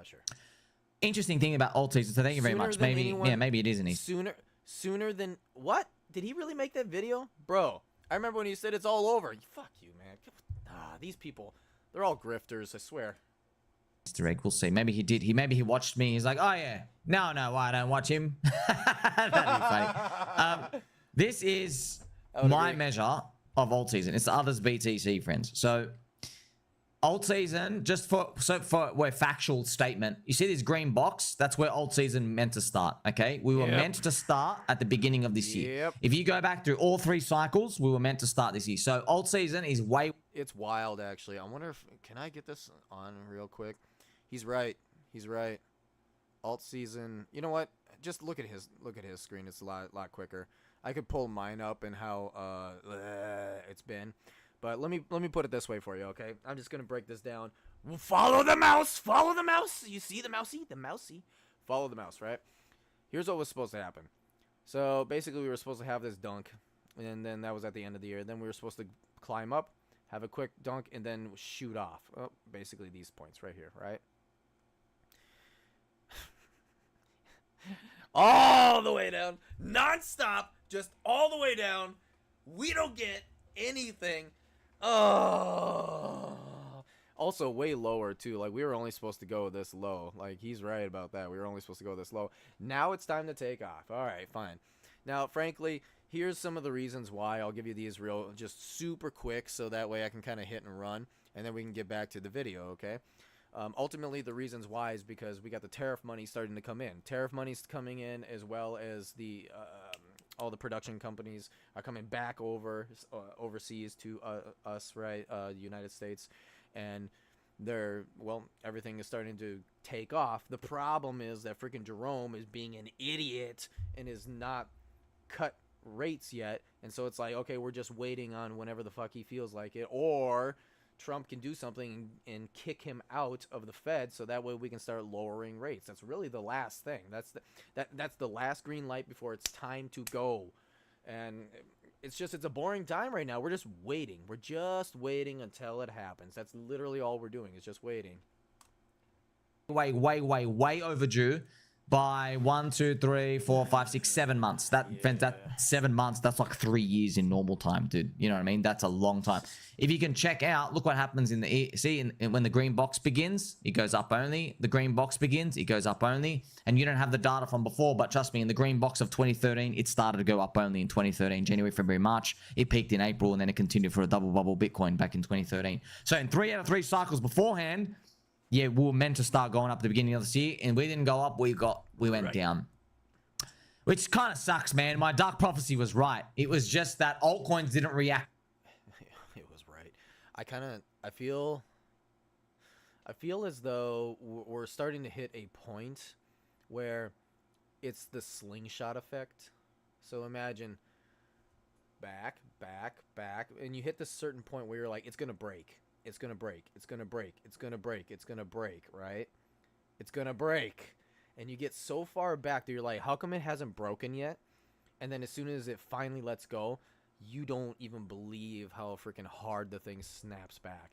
Sure. Interesting thing about alt season. So thank you very much. Maybe maybe it isn't. Sooner than what? Did he really make that video, bro? I remember when he said it's all over. Fuck you, man. These people, they're all grifters. I swear. Easter egg. We'll see. Maybe he did. Maybe he watched me. He's like, oh yeah. No, I don't watch him. That'd be funny. This is my measure of alt season. It's the others BTC, friends. So alt season, just for where factual statement. You see this green box? That's where alt season meant to start. Okay, we were meant to start at the beginning of this year. If you go back through all 3 cycles, we were meant to start this year. So alt season is way. It's wild, actually. I wonder if can I get this on real quick? He's right. He's right. Alt season. You know what? Just look at his screen. It's a lot quicker. I could pull mine up and how it's been, but let me put it this way for you, okay? I'm just gonna break this down. Follow the mouse. Follow the mouse. You see the mousey? The mousey. Follow the mouse, right? Here's what was supposed to happen. So basically, we were supposed to have this dunk, and then that was at the end of the year. Then we were supposed to climb up, have a quick dunk, and then shoot off. Oh, basically these points right here, right? All the way down, non-stop, just all the way down. We don't get anything. Oh. Also way lower too. Like we were only supposed to go this low. Like he's right about that. We were only supposed to go this low. Now it's time to take off. All right, fine. Now, frankly, here's some of the reasons why. I'll give you these real, just super quick, so that way I can kind of hit and run, and then we can get back to the video, okay? Ultimately, the reasons why is because we got the tariff money starting to come in. Tariff money's coming in, as well as the all the production companies are coming back overseas to us, right? The United States, and everything is starting to take off. The problem is that freaking Jerome is being an idiot and is not cut rates yet, and so it's like, okay, we're just waiting on whenever the fuck he feels like it, or Trump can do something and kick him out of the Fed, so that way we can start lowering rates. That's really the last thing. That's the last green light before it's time to go. And it's a boring time right now. We're just waiting. We're just waiting until it happens. That's literally all we're doing, is just waiting. Way overdue by 1, 2, 3, 4, 5, 6, 7 months. That 7 months, that's like 3 years in normal time, dude. You know what I mean? That's a long time. If you can check out, look what happens in the when the green box begins, it goes up only. The green box begins, it goes up only. And you don't have the data from before, but trust me, in the green box of 2013, it started to go up only in 2013, January, February, March. It peaked in April, and then it continued for a double bubble Bitcoin back in 2013. So in 3 out of 3 cycles beforehand, yeah, we were meant to start going up at the beginning of this year, and we didn't go up. We went down, which kind of sucks, man. My dark prophecy was right. It was just that altcoins didn't react. It was right. I feel as though we're starting to hit a point where it's the slingshot effect. So imagine back, and you hit this certain point where you're like, it's gonna break. It's gonna break, right? It's gonna break. And you get so far back that you're like, how come it hasn't broken yet? And then as soon as it finally lets go, you don't even believe how freaking hard the thing snaps back.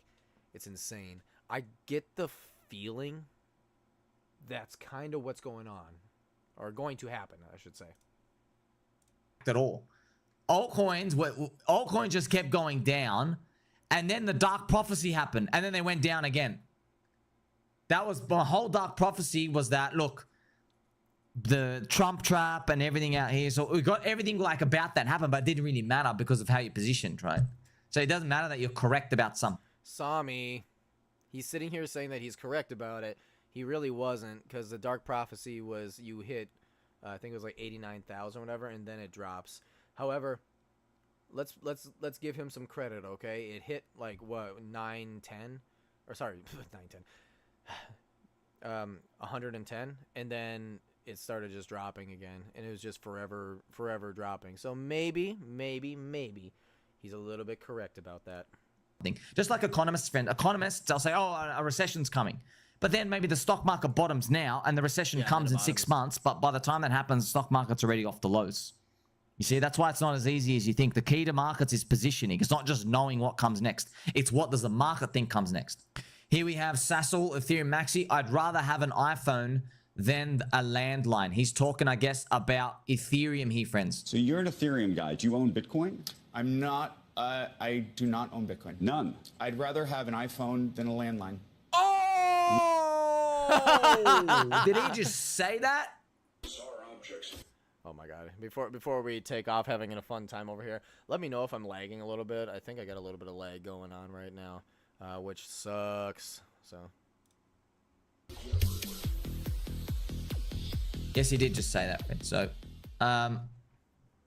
It's insane. I get the feeling that's kind of what's going on. Or going to happen, I should say. At all. Altcoins just kept going down. And then the dark prophecy happened, and then they went down again. That was my whole dark prophecy, was that, look, the Trump trap and everything out here. So we got everything like about that happen, but it didn't really matter because of how you positioned, right? So it doesn't matter that you're correct about something. Sami, he's sitting here saying that he's correct about it. He really wasn't, because the dark prophecy was you hit, I think it was like 89,000 or whatever, and then it drops. However, let's give him some credit, okay? It hit like what, 910, or sorry, 910, 110, and then it started just dropping again, and it was just forever dropping. So maybe he's a little bit correct about that. Just like economists, they'll say, oh, a recession's coming. But then maybe the stock market bottoms now, and the recession comes in 6 months, but by the time that happens, the stock market's already off the lows. You see, that's why it's not as easy as you think. The key to markets is positioning. It's not just knowing what comes next. It's what does the market think comes next. Here we have Sassel, Ethereum Maxi. I'd rather have an iPhone than a landline. He's talking, I guess, about Ethereum here, friends. So you're an Ethereum guy. Do you own Bitcoin? I'm not. I do not own Bitcoin. None. I'd rather have an iPhone than a landline. Oh! Did he just say that? Oh my god. Before we take off having a fun time over here, let me know if I'm lagging a little bit. I think I got a little bit of lag going on right now, which sucks. So. Yes, he did just say that, friend. So, yeah,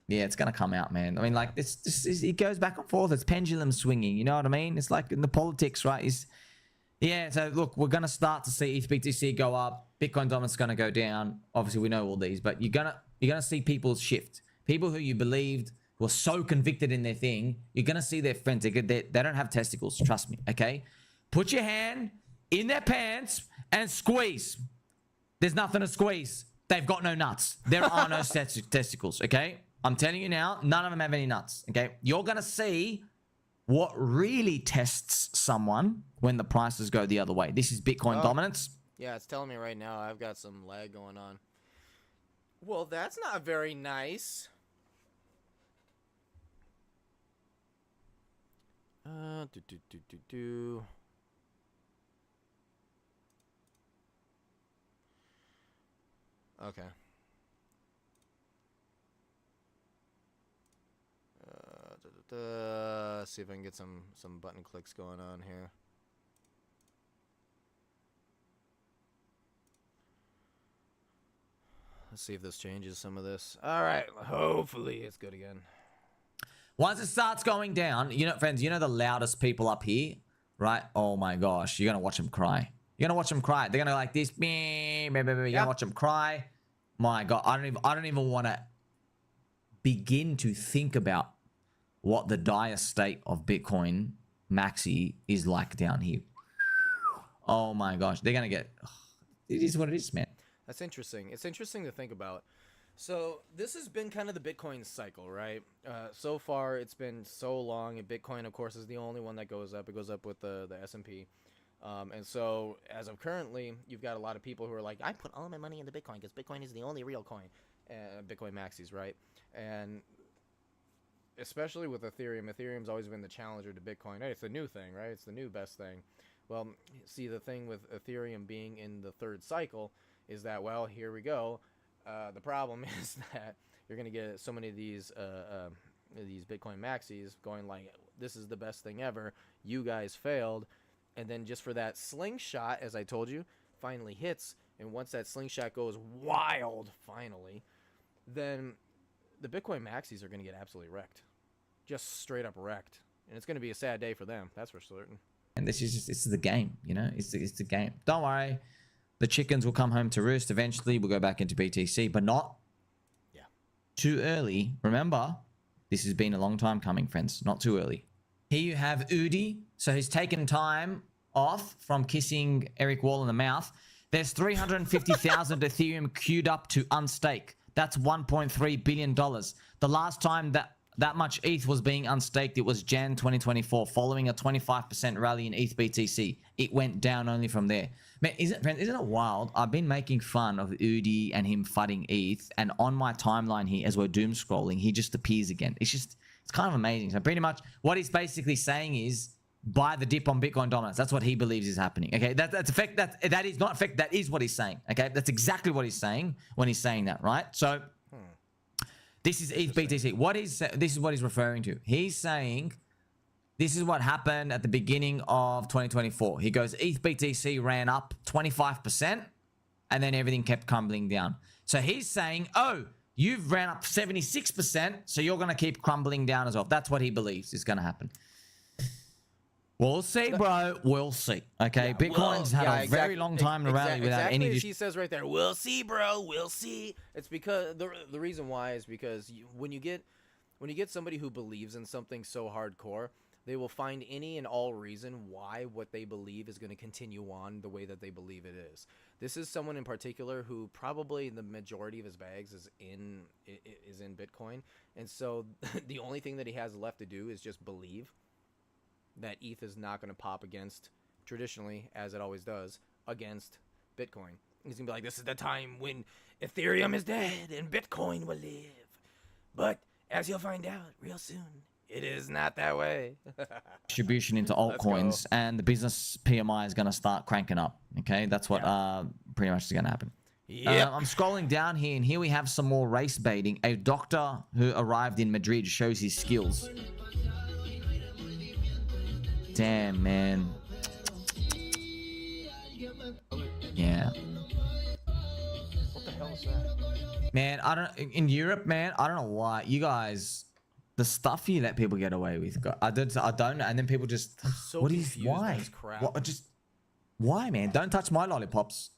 it's gonna come out, man. I mean, like, it goes back and forth. It's pendulum swinging. You know what I mean? It's like in the politics, right? Yeah. So look, we're gonna start to see BTC go up. Bitcoin dominance is gonna go down. Obviously, we know all these, but you're gonna see people shift. People who you believed who are so convicted in their thing, you're gonna see their friends. They don't have testicles. Trust me. Okay. Put your hand in their pants and squeeze. There's nothing to squeeze. They've got no nuts. There are no testicles. Okay. I'm telling you now, none of them have any nuts. Okay. You're gonna see what really tests someone when the prices go the other way. This is Bitcoin dominance. Yeah, it's telling me right now I've got some lag going on. Well, that's not very nice. Okay. See if I can get some button clicks going on here. Let's see if this changes some of this. All right, hopefully it's good again. Once it starts going down, you know, friends, you know the loudest people up here, right? Oh my gosh, you're gonna watch them cry. You're gonna watch them cry. They're gonna like this. You're gonna watch them cry. My God, I don't even want to begin to think about what the dire state of Bitcoin maxi is like down here. Oh my gosh, they're gonna get. It is what it is, man. That's interesting. It's interesting to think about. So this has been kind of the Bitcoin cycle, right? So far, it's been so long, and Bitcoin, of course, is the only one that goes up. It goes up with the S&P. And so, as of currently, you've got a lot of people who are like, I put all my money into Bitcoin because Bitcoin is the only real coin. Bitcoin maxis, right? And especially with Ethereum, Ethereum's always been the challenger to Bitcoin. Hey, it's the new thing, right? It's the new best thing. Well, see, the thing with Ethereum being in the third cycle is that, well, here we go. The problem is that you're going to get so many of these Bitcoin maxis going like, this is the best thing ever. You guys failed. And then just for that slingshot, as I told you, finally hits. And once that slingshot goes wild, finally, then the Bitcoin maxis are going to get absolutely wrecked. Just straight up wrecked. And it's going to be a sad day for them. That's for certain. And this is the game, you know? It's the game. Don't worry. The chickens will come home to roost. Eventually, we'll go back into BTC, but not too early. Remember, this has been a long time coming, friends. Not too early. Here you have Udi. So he's taken time off from kissing Eric Wall in the mouth. There's 350,000 Ethereum queued up to unstake. That's $1.3 billion. The last time that much ETH was being unstaked, it was Jan 2024, following a 25% rally in ETH BTC. It went down only from there. Man, isn't it wild? I've been making fun of Udi and him fighting ETH, and on my timeline here, as we're doom scrolling, he just appears again. It's kind of amazing. So pretty much what he's basically saying is, buy the dip on Bitcoin dominance. That's what he believes is happening. Okay, that is not effect. That is what he's saying. Okay, that's exactly what he's saying when he's saying that, right? So this is ETH BTC. This is what he's referring to. He's saying this is what happened at the beginning of 2024. He goes, ETH BTC ran up 25%, and then everything kept crumbling down. So he's saying, oh, you've ran up 76%, so you're going to keep crumbling down as well. That's what he believes is going to happen. We'll see, bro. We'll see. Okay, yeah, Bitcoin's had a very long time to rally without any. Exactly, she says right there, "We'll see, bro. We'll see." It's because the reason why is because when you get somebody who believes in something so hardcore, they will find any and all reason why what they believe is going to continue on the way that they believe it is. This is someone in particular who probably the majority of his bags is in Bitcoin, and so the only thing that he has left to do is just believe that ETH is not going to pop against, traditionally, as it always does, against Bitcoin. He's going to be like, this is the time when Ethereum is dead and Bitcoin will live. But, as you'll find out real soon, it is not that way. Distribution into altcoins, and the business PMI is going to start cranking up. Okay, that's what pretty much is going to happen. Yep. I'm scrolling down here, and here we have some more race baiting. A doctor who arrived in Madrid shows his skills. Damn, man. Yeah. What the hell is that? Man, in Europe, man, I don't know why. You guys, the stuff you let people get away with. I don't know. And then people just, so why? Why, man? Don't touch my lollipops.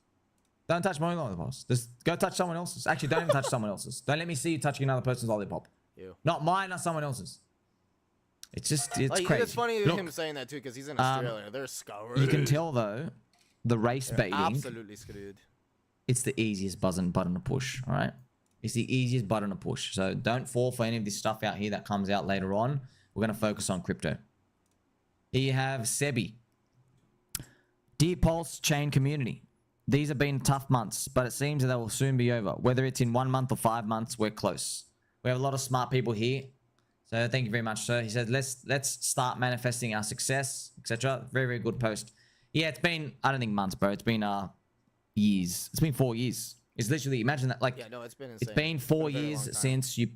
Don't touch my lollipops. Just go touch someone else's. Actually, don't even touch someone else's. Don't let me see you touching another person's lollipop. Ew. Not mine, not someone else's. It's crazy. It's funny him saying that too, because he's in Australia. They're screwed. You can tell though, the race baiting. Absolutely screwed. It's the easiest button to push. All right, it's the easiest button to push. So don't fall for any of this stuff out here that comes out later on. We're gonna focus on crypto. Here you have Sebi. Dear Pulse chain community, these have been tough months, but it seems that they will soon be over. Whether it's in 1 month or 5 months, we're close. We have a lot of smart people here. So thank you very much, sir. He said, let's start manifesting our success, etc. Very, very good post. Yeah, it's been, I don't think months, bro. It's been years. It's been 4 years. It's literally, imagine that. Like, yeah, no, it's been insane. It's been 4 years since you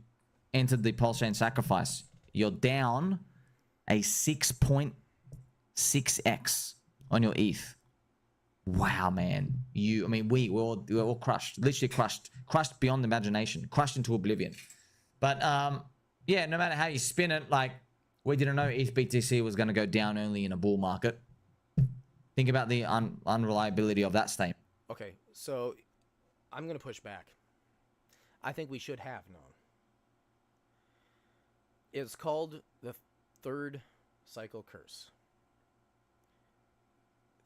entered the Pulse Chain Sacrifice. You're down a 6.6x on your ETH. Wow, man. We're all crushed. Literally crushed beyond imagination. Crushed into oblivion. But, yeah, no matter how you spin it, like, we didn't know ETH BTC was going to go down only in a bull market. Think about the unreliability of that statement. Okay, so I'm going to push back. I think we should have known. It's called the third cycle curse.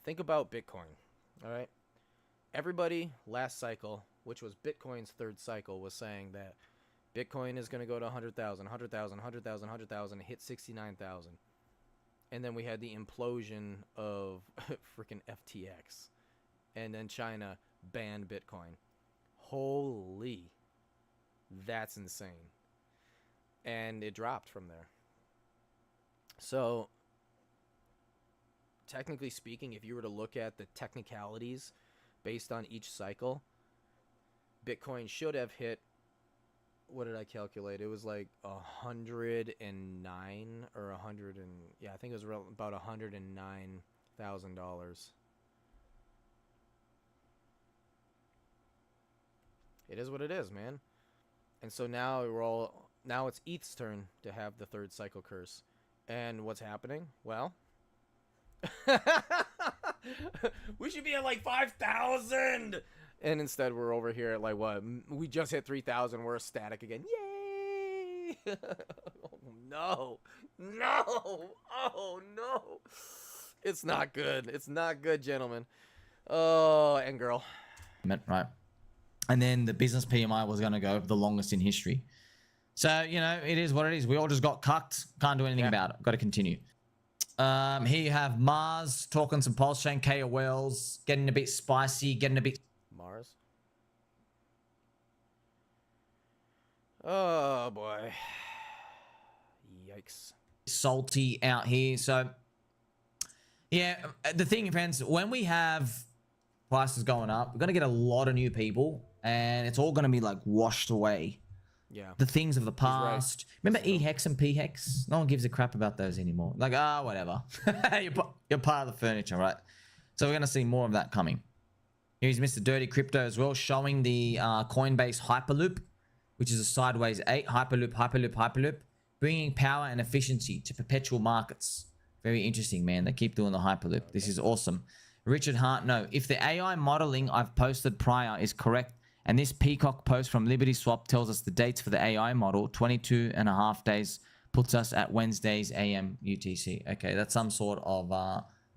Think about Bitcoin, all right? Everybody last cycle, which was Bitcoin's third cycle, was saying that Bitcoin is going to go to 100,000, 100,000, 100,000, 100,000, hit 69,000. And then we had the implosion of freaking FTX. And then China banned Bitcoin. Holy, that's insane. And it dropped from there. So, technically speaking, if you were to look at the technicalities based on each cycle, Bitcoin should have hit, what did I calculate? It was like 109 or 100 and, yeah, I think it was about $109,000. It is what it is, man. And so now now it's ETH's turn to have the third cycle curse. And what's happening? Well, we should be at like 5,000. And instead we're over here at like what? We just hit 3,000. We're ecstatic again. Yay! Oh, no. No. Oh, no. It's not good. It's not good, gentlemen. Oh, and girl. Right. And then the business PMI was going to go the longest in history. So, you know, it is what it is. We all just got cucked. Can't do anything about it. Got to continue. Here you have Mars talking some pulse chain KOLs, getting a bit spicy, getting a bit... Mars? Oh, boy. Yikes. salty out here. So, yeah, the thing, friends, when we have prices going up, we're going to get a lot of new people, and it's all going to be, like, washed away. Yeah. The things of the past. Right. Remember HEX and PHEX? No one gives a crap about those anymore. Like, whatever. You're part of the furniture, right? So we're going to see more of that coming. Here's Mr. Dirty Crypto as well, showing the Coinbase Hyperloop, which is a sideways 8. Hyperloop, bringing power and efficiency to perpetual markets. Very interesting, man. They keep doing the Hyperloop. This is awesome. Richard Hart, no. If the AI modeling I've posted prior is correct, and this Peacock post from Liberty Swap tells us the dates for the AI model, 22.5 days, puts us at Wednesdays AM UTC. Okay, that's some sort of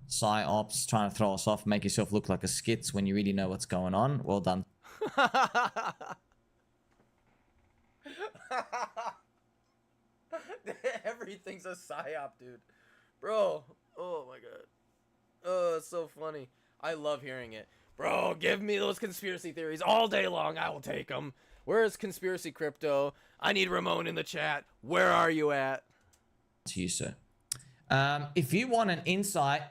psyops trying to throw us off, make yourself look like a skits when you really know what's going on. Well done. Everything's a psyop, dude. Bro, oh my god. Oh, it's so funny. I love hearing it. Bro, give me those conspiracy theories all day long. I will take them. Where is Conspiracy Crypto? I need Ramon in the chat. Where are you at? To you, sir. If you want an insight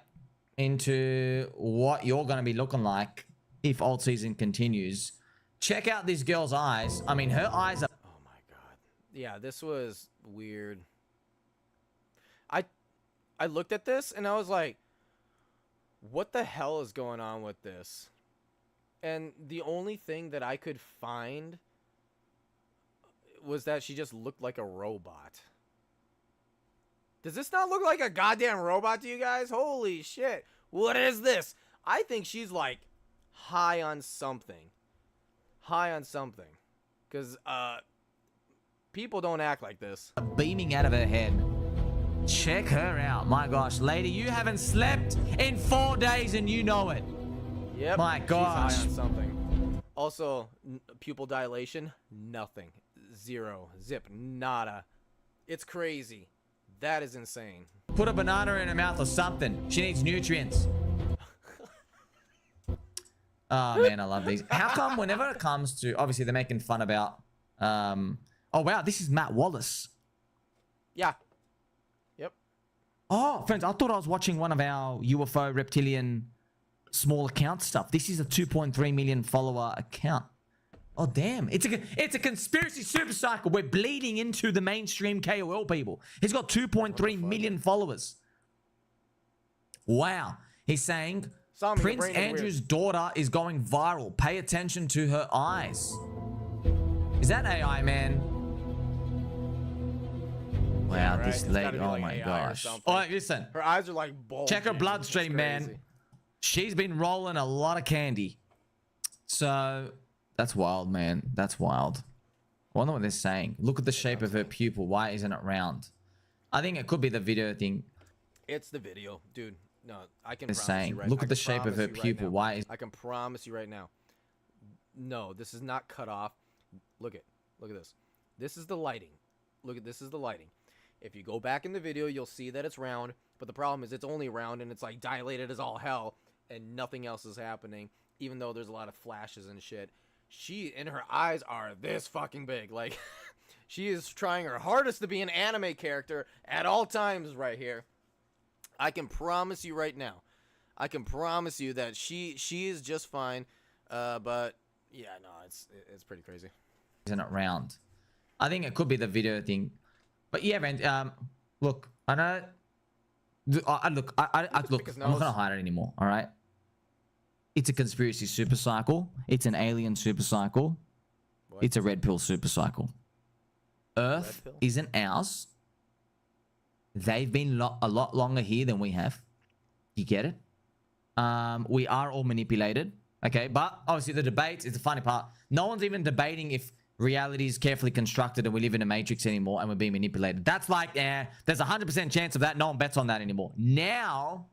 into what you're going to be looking like if alt season continues, check out this girl's eyes. I mean, her eyes are... Oh my god. Yeah, this was weird. I looked at this and I was like, what the hell is going on with this? And the only thing that I could find was that she just looked like a robot. Does this not look like a goddamn robot to you guys? Holy shit. What is this? I think she's like high on something. High on something. Because people don't act like this. beaming out of her head. Check her out. My gosh, lady, you haven't slept in 4 days and you know it. Yep. My gosh. She's high on something. Also, pupil dilation, nothing. Zero. Zip. Nada. It's crazy. That is insane. Put a banana in her mouth or something. She needs nutrients. Oh, man, I love these. How come whenever it comes to... Obviously, they're making fun about... oh, wow, this is Matt Wallace. Yeah. Yep. Oh, friends, I thought I was watching one of our UFO reptilian small account stuff. This is a 2.3 million follower account. Oh, damn. It's a conspiracy super cycle. We're bleeding into the mainstream KOL people. He's got 2.3 million followers. Wow. He's saying Prince Andrew's daughter is going viral. Pay attention to her eyes. Is that AI, man? Wow, Yeah, right. this It's gotta lady. be Oh like my AI or gosh. something. All right, listen. Her eyes are like bulging. Check her bloodstream, It's crazy. man. She's been rolling a lot of candy. So that's wild, man. That's wild. I wonder what they're saying. Look at the shape of her pupil. Why isn't it round? I think it could be the video thing. It's the video, dude. No, I can They're promise saying. you right Look I at the can shape of promise her you right pupil. now. Why is I can promise you right now. No, this is not cut off. Look at this. This is the lighting. This is the lighting. If you go back in the video, you'll see that it's round, but the problem is it's only round and it's like dilated as all hell and nothing else is happening, even though there's a lot of flashes and shit. She and her eyes are this fucking big. Like she is trying her hardest to be an anime character at all times right here. I can promise you right now. I can promise you that she is just fine. But yeah, no, it's pretty crazy. isn't it round? I think it could be the video thing. But yeah, man. Look, I know. Look, I'm not gonna hide it anymore. All right. It's a conspiracy super cycle. It's an alien super cycle. What? It's a red pill super cycle. Earth pill? isn't ours. They've been a lot longer here than we have. You get it? We are all manipulated. Okay, but obviously the debates is the funny part. No one's even debating if reality is carefully constructed and we live in a matrix anymore and we're being manipulated. That's like, there's a 100% chance of that. No one bets on that anymore. Now,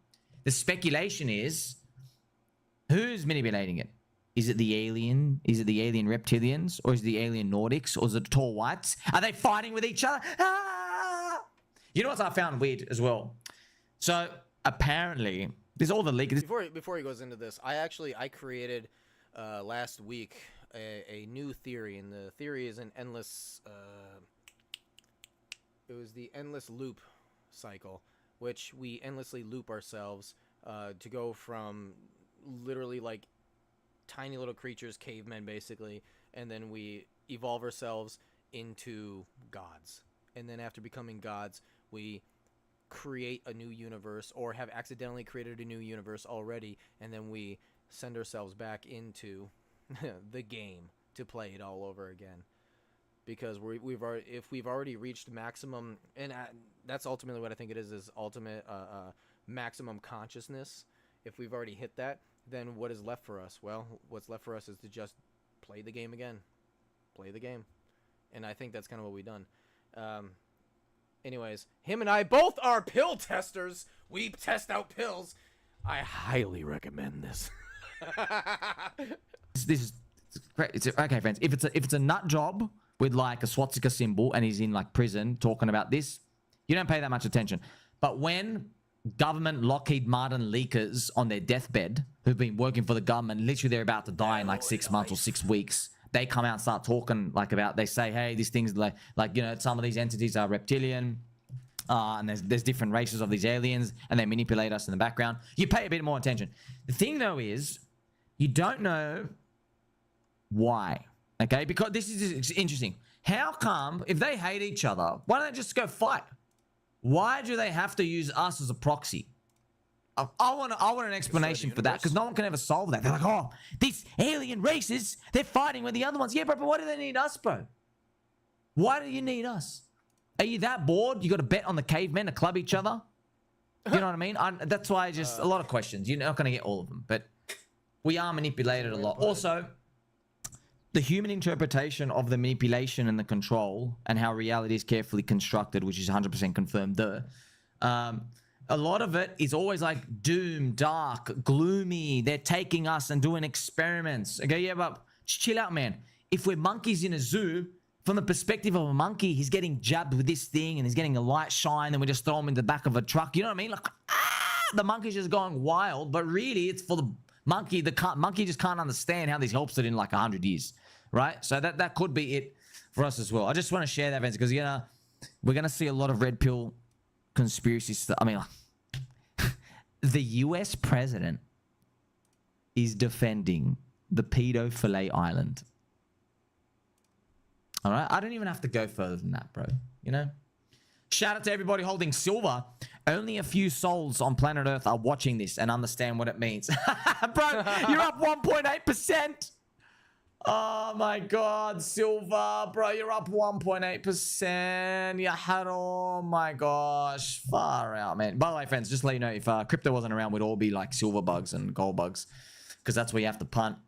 the speculation is, who's manipulating it? Is it the alien? Is it the alien reptilians? Or is it the alien Nordics? Or is it the tall whites? Are they fighting with each other? Ah! You know what I found weird as well? So, apparently, there's all the leaks. Before he goes into this, I created last week a new theory, and the theory is an endless. It was the endless loop cycle, which we endlessly loop ourselves to go from literally like tiny little creatures, cavemen basically, and then we evolve ourselves into gods, and then after becoming gods, we create a new universe or have accidentally created a new universe already, and then we send ourselves back into the game to play it all over again, because if we've already reached maximum, and that's ultimately what I think it is ultimate maximum consciousness. If we've already hit that, then what is left for us? Well, what's left for us is to just play the game again, play the game, and I think that's kind of what we've done. Anyways, him and I both are pill testers. We test out pills. I highly recommend this. This is great. It's okay, friends. If it's a nut job with like a swastika symbol and he's in like prison talking about this, you don't pay that much attention. But when government Lockheed Martin leakers on their deathbed who've been working for the government, literally they're about to die in like 6 months or 6 weeks, they come out and start talking like about, they say, hey, these things like you know, some of these entities are reptilian, and there's different races of these aliens, and they manipulate us in the background. You pay a bit more attention. The thing though is, you don't know why, okay? Because this is interesting. How come if they hate each other, why don't they just go fight? Why do they have to use us as a proxy? I want an explanation for that, because no one can ever solve that. They're like, oh, these alien races, they're fighting with the other ones. Yeah, bro, but why do they need us, bro? Why do you need us? Are you that bored? You got to bet on the cavemen to club each other? You know what I mean? That's why just a lot of questions. You're not going to get all of them, but we are manipulated a lot. Also, the human interpretation of the manipulation and the control and how reality is carefully constructed, which is 100% confirmed there. A lot of it is always like doom, dark, gloomy. They're taking us and doing experiments. Okay, yeah, but chill out, man. If we're monkeys in a zoo, from the perspective of a monkey, he's getting jabbed with this thing and he's getting a light shine, and we just throw him in the back of a truck. You know what I mean? Like, the monkey's just going wild, but really it's for the monkey. The monkey just can't understand how this helps it in like 100 years, right? So that could be it for us as well. I just want to share that, Vince, because, you know, we're going to see a lot of red pill conspiracy stuff. I mean, the US president is defending the pedophile island. All right, I don't even have to go further than that, bro. You know, shout out to everybody holding silver. Only a few souls on planet Earth are watching this and understand what it means. Bro, you're up 1.8%. Oh my god, silver, bro, you're up 1.8%. You had, oh my gosh, far out, man. By the way, friends, just to let you know, if crypto wasn't around, we'd all be like silver bugs and gold bugs, because that's where you have to punt.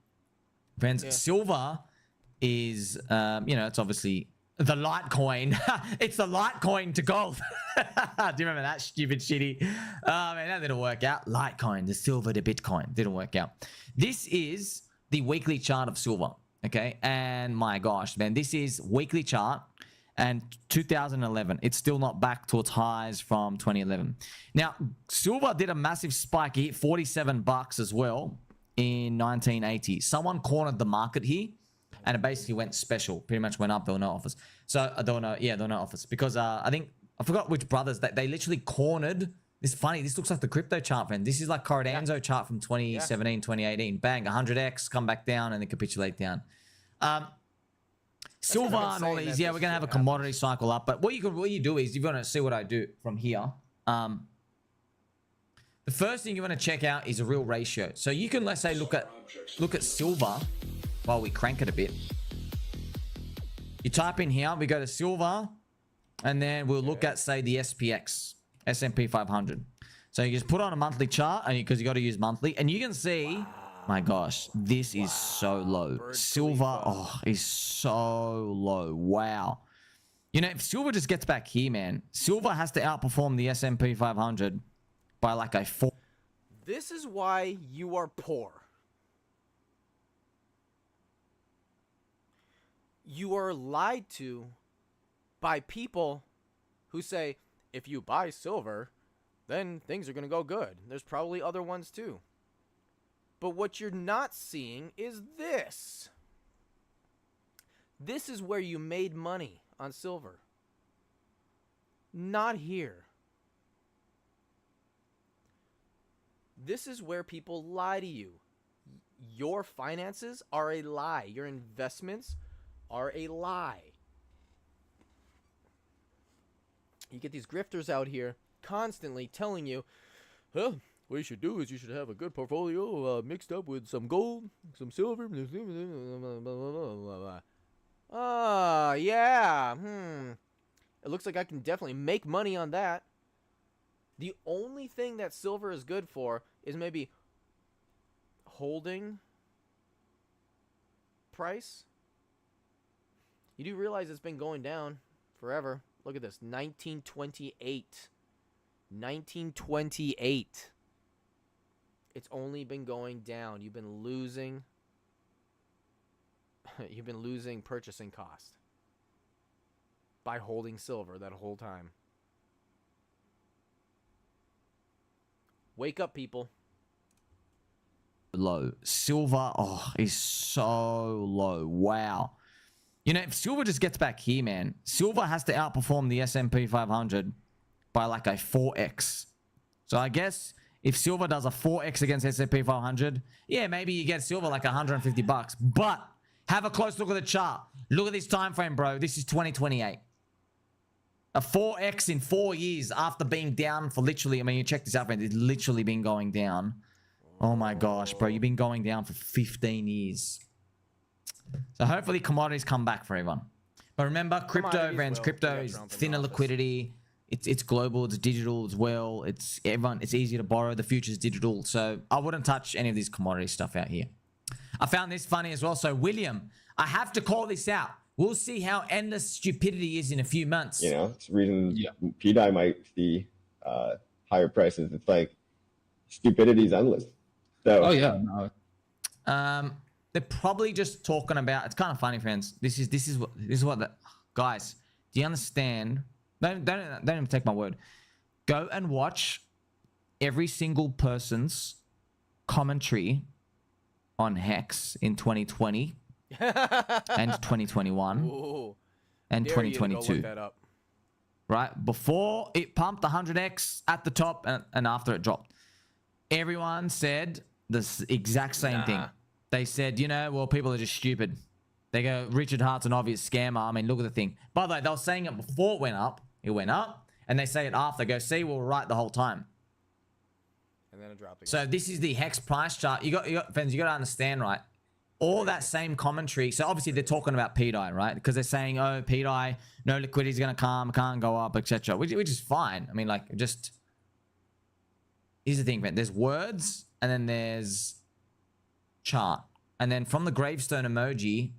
Friends, silver is, you know, it's obviously the Litecoin. It's the Litecoin to gold. Do you remember that stupid shitty? Oh man, that didn't work out. Litecoin, the silver to Bitcoin, didn't work out. This is the weekly chart of silver. Okay, and my gosh, man, this is weekly chart and 2011. It's still not back to its highs from 2011. Now, silver did a massive spike. It hit 47 bucks as well in 1980. Someone cornered the market here, and it basically went special. Pretty much went up. There were no offers. So I don't know. Yeah, there were no offers because I think I forgot which brothers that they literally cornered. This is funny. This looks like the crypto chart, man. This is like Corridanzo chart from 2017, 2018. Bang, 100x, come back down, and then capitulate down. Silver and all these, yeah, we're gonna have a commodity cycle up. But what you do is, you're gonna see what I do from here. The first thing you want to check out is a real ratio. So you can, let's say, look at silver while we crank it a bit. You type in here, we go to silver, and then we'll look at, say, the SPX, S&P 500. So you just put on a monthly chart, and because you got to use monthly, and you can see, my gosh, this is so low. Silver, oh, is so low. Wow. You know, if silver just gets back here, man, silver has to outperform the S&P 500 by like a 4. This is why you are poor. You are lied to by people who say, if you buy silver, then things are going to go good. There's probably other ones too. But what you're not seeing is this. This is where you made money on silver. Not here. This is where people lie to you. Your finances are a lie. Your investments are a lie. You get these grifters out here constantly telling you, huh, what you should do is you should have a good portfolio mixed up with some gold, some silver. Yeah. It looks like I can definitely make money on that. The only thing that silver is good for is maybe holding price. You do realize it's been going down forever. Look at this, 1928. 1928. It's only been going down. You've been losing purchasing cost by holding silver that whole time. Wake up, people. Low. Silver, oh, is so low. Wow. You know, if silver just gets back here, man, silver has to outperform the S&P 500 by like a 4x. So I guess if silver does a 4x against S&P 500, yeah, maybe you get silver like 150 bucks. But have a close look at the chart. Look at this time frame, bro. This is 2028. A 4x in 4 years after being down for literally, I mean, you check this out, friends. It's literally been going down. Oh my gosh, bro. You've been going down for 15 years. So hopefully commodities come back for everyone. But remember, crypto, friends, crypto is thinner liquidity. It's global, it's digital as well. It's easy to borrow. The future's digital. So I wouldn't touch any of this commodity stuff out here. I found this funny as well. So William, I have to call this out. We'll see how endless stupidity is in a few months. You know, it's the reason PDI might see higher prices. It's like stupidity is endless. So oh yeah, no. They're probably just talking about. It's kind of funny, friends. This is what the guys. Do you understand? Don't even take my word. Go and watch every single person's commentary on HEX in 2020 and 2021 Ooh, and dare you to go 2022. look that up. Right before it pumped 100x at the top and after it dropped, everyone said the exact same thing. They said, you know, well, people are just stupid. They go, Richard Hart's an obvious scammer. I mean, look at the thing. By the way, they were saying it before it went up. It went up. And they say it after. They go, see, we were right the whole time. And then it dropped again. So this is the HEX price chart. You got friends, you got to understand, right? all that same commentary. So obviously they're talking about PDI, right? Because they're saying, oh, PDI, no liquidity is going to come, can't go up, etc. Which is fine. I mean, like, just here's the thing, man. There's words and then there's chart. And then from the gravestone emoji,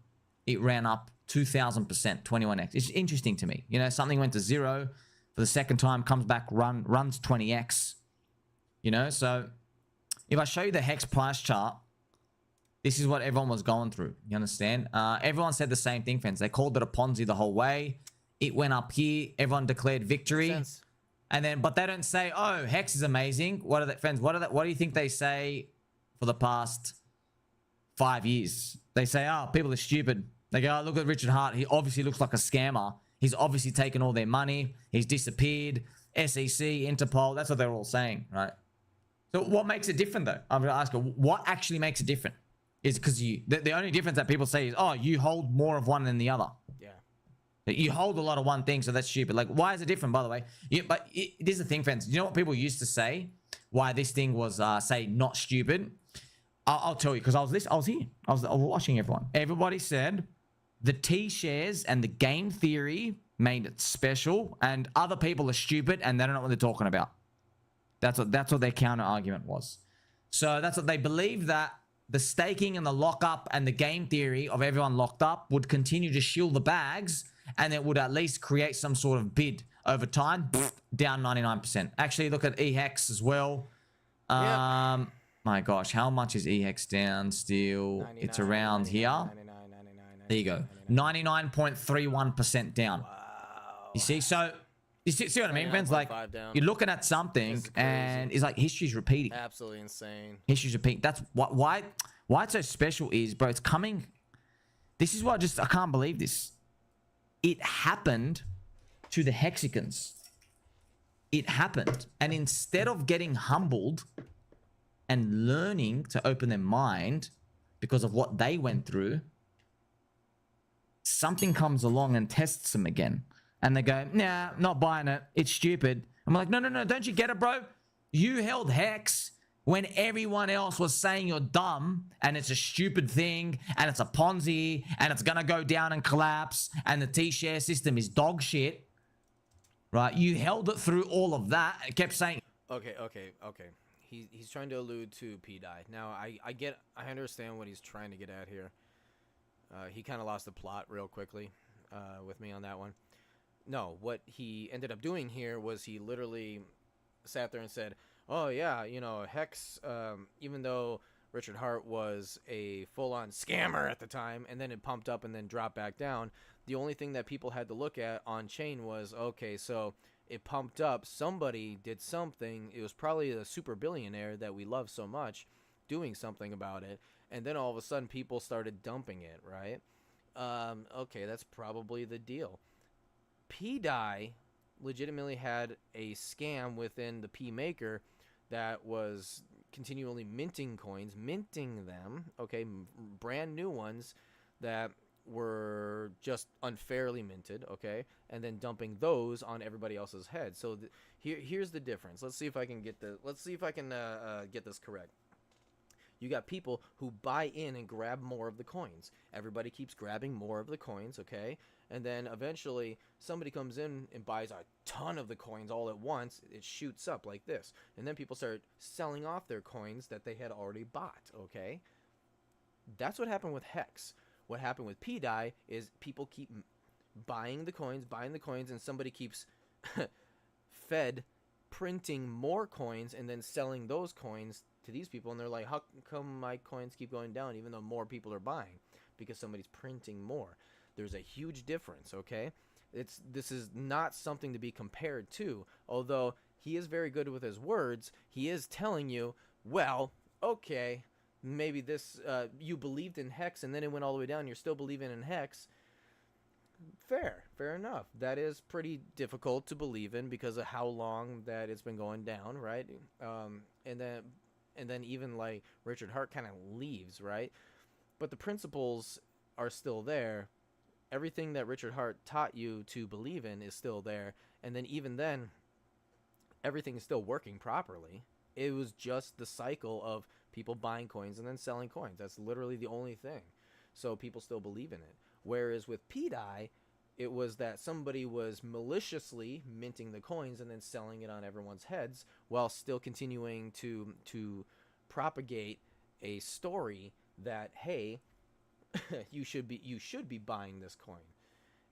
it ran up 2,000%, 21x. It's interesting to me. You know, something went to 0 for the second time, comes back, runs 20x. You know, so if I show you the HEX price chart, this is what everyone was going through. You understand? Everyone said the same thing, friends. They called it a Ponzi the whole way. It went up here. Everyone declared victory. And then, but they don't say, oh, HEX is amazing. What are that, friends? What do you think they say for the past 5 years? They say, oh, people are stupid. They go, oh, look at Richard Hart. He obviously looks like a scammer. He's obviously taken all their money. He's disappeared. SEC, Interpol. That's what they're all saying, right? So what makes it different, though? I'm going to ask you, what actually makes it different? Is because the only difference that people say is, oh, you hold more of one than the other. Yeah. You hold a lot of one thing, so that's stupid. Like, why is it different, by the way? But this is the thing, friends. You know what people used to say? Why this thing was, say, not stupid? I'll tell you, because I was here. I was watching everyone. Everybody said the T shares and the game theory made it special, and other people are stupid and they don't know what they're talking about. That's what their counter argument was. So that's what they believe, that the staking and the lockup and the game theory of everyone locked up would continue to shield the bags, and it would at least create some sort of bid over time. Down 99%. Actually, look at HEX as well. My gosh, how much is HEX down still? It's around here. There you go. 99.31% down. Wow. You see? So, you see what I mean, friends? Like, you're looking at something and it's like history's repeating. Absolutely insane. History's repeating. That's why it's so special is, bro, it's coming. This is what I can't believe this. It happened to the Hexicans. It happened. And instead of getting humbled and learning to open their mind because of what they went through, something comes along and tests them again. And they go, nah, not buying it. It's stupid. I'm like, no, don't you get it, bro? You held HEX when everyone else was saying you're dumb and it's a stupid thing and it's a Ponzi and it's going to go down and collapse and the T-share system is dog shit, right? You held it through all of that and kept saying... Okay. He's trying to allude to PDI. Now, I understand what he's trying to get at here. He kind of lost the plot real quickly with me on that one. No, what he ended up doing here was he literally sat there and said, oh, yeah, you know, HEX, even though Richard Hart was a full-on scammer at the time, and then it pumped up and then dropped back down, the only thing that people had to look at on-chain was, okay, so it pumped up, somebody did something, it was probably a super billionaire that we love so much doing something about it, and then all of a sudden people started dumping it, right? Okay, that's probably the deal. PDI legitimately had a scam within the P maker that was continually minting coins, minting them, okay, brand new ones that were just unfairly minted, okay, and then dumping those on everybody else's head. So here's the difference. Let's see if I can get get this correct. You got people who buy in and grab more of the coins. Everybody keeps grabbing more of the coins, okay? And then eventually somebody comes in and buys a ton of the coins all at once. It shoots up like this. And then people start selling off their coins that they had already bought, okay? That's what happened with HEX. What happened with PDI is people keep buying the coins, and somebody keeps fed printing more coins and then selling those coins to these people, and they're like, how come my coins keep going down even though more people are buying? Because somebody's printing more. There's a huge difference, okay? This is not something to be compared to, although he is very good with his words. He is telling you, well, okay, maybe this you believed in HEX and then it went all the way down, you're still believing in HEX. Fair enough. That is pretty difficult to believe in because of how long that it's been going down, right? And then even like Richard Hart kind of leaves, right? But the principles are still there. Everything that Richard Hart taught you to believe in is still there. And then even then, everything is still working properly. It was just the cycle of People buying coins and then selling coins. That's literally the only thing. So people still believe in it. Whereas with PDI, it was that somebody was maliciously minting the coins and then selling it on everyone's heads while still continuing to propagate a story that, hey, you should be buying this coin.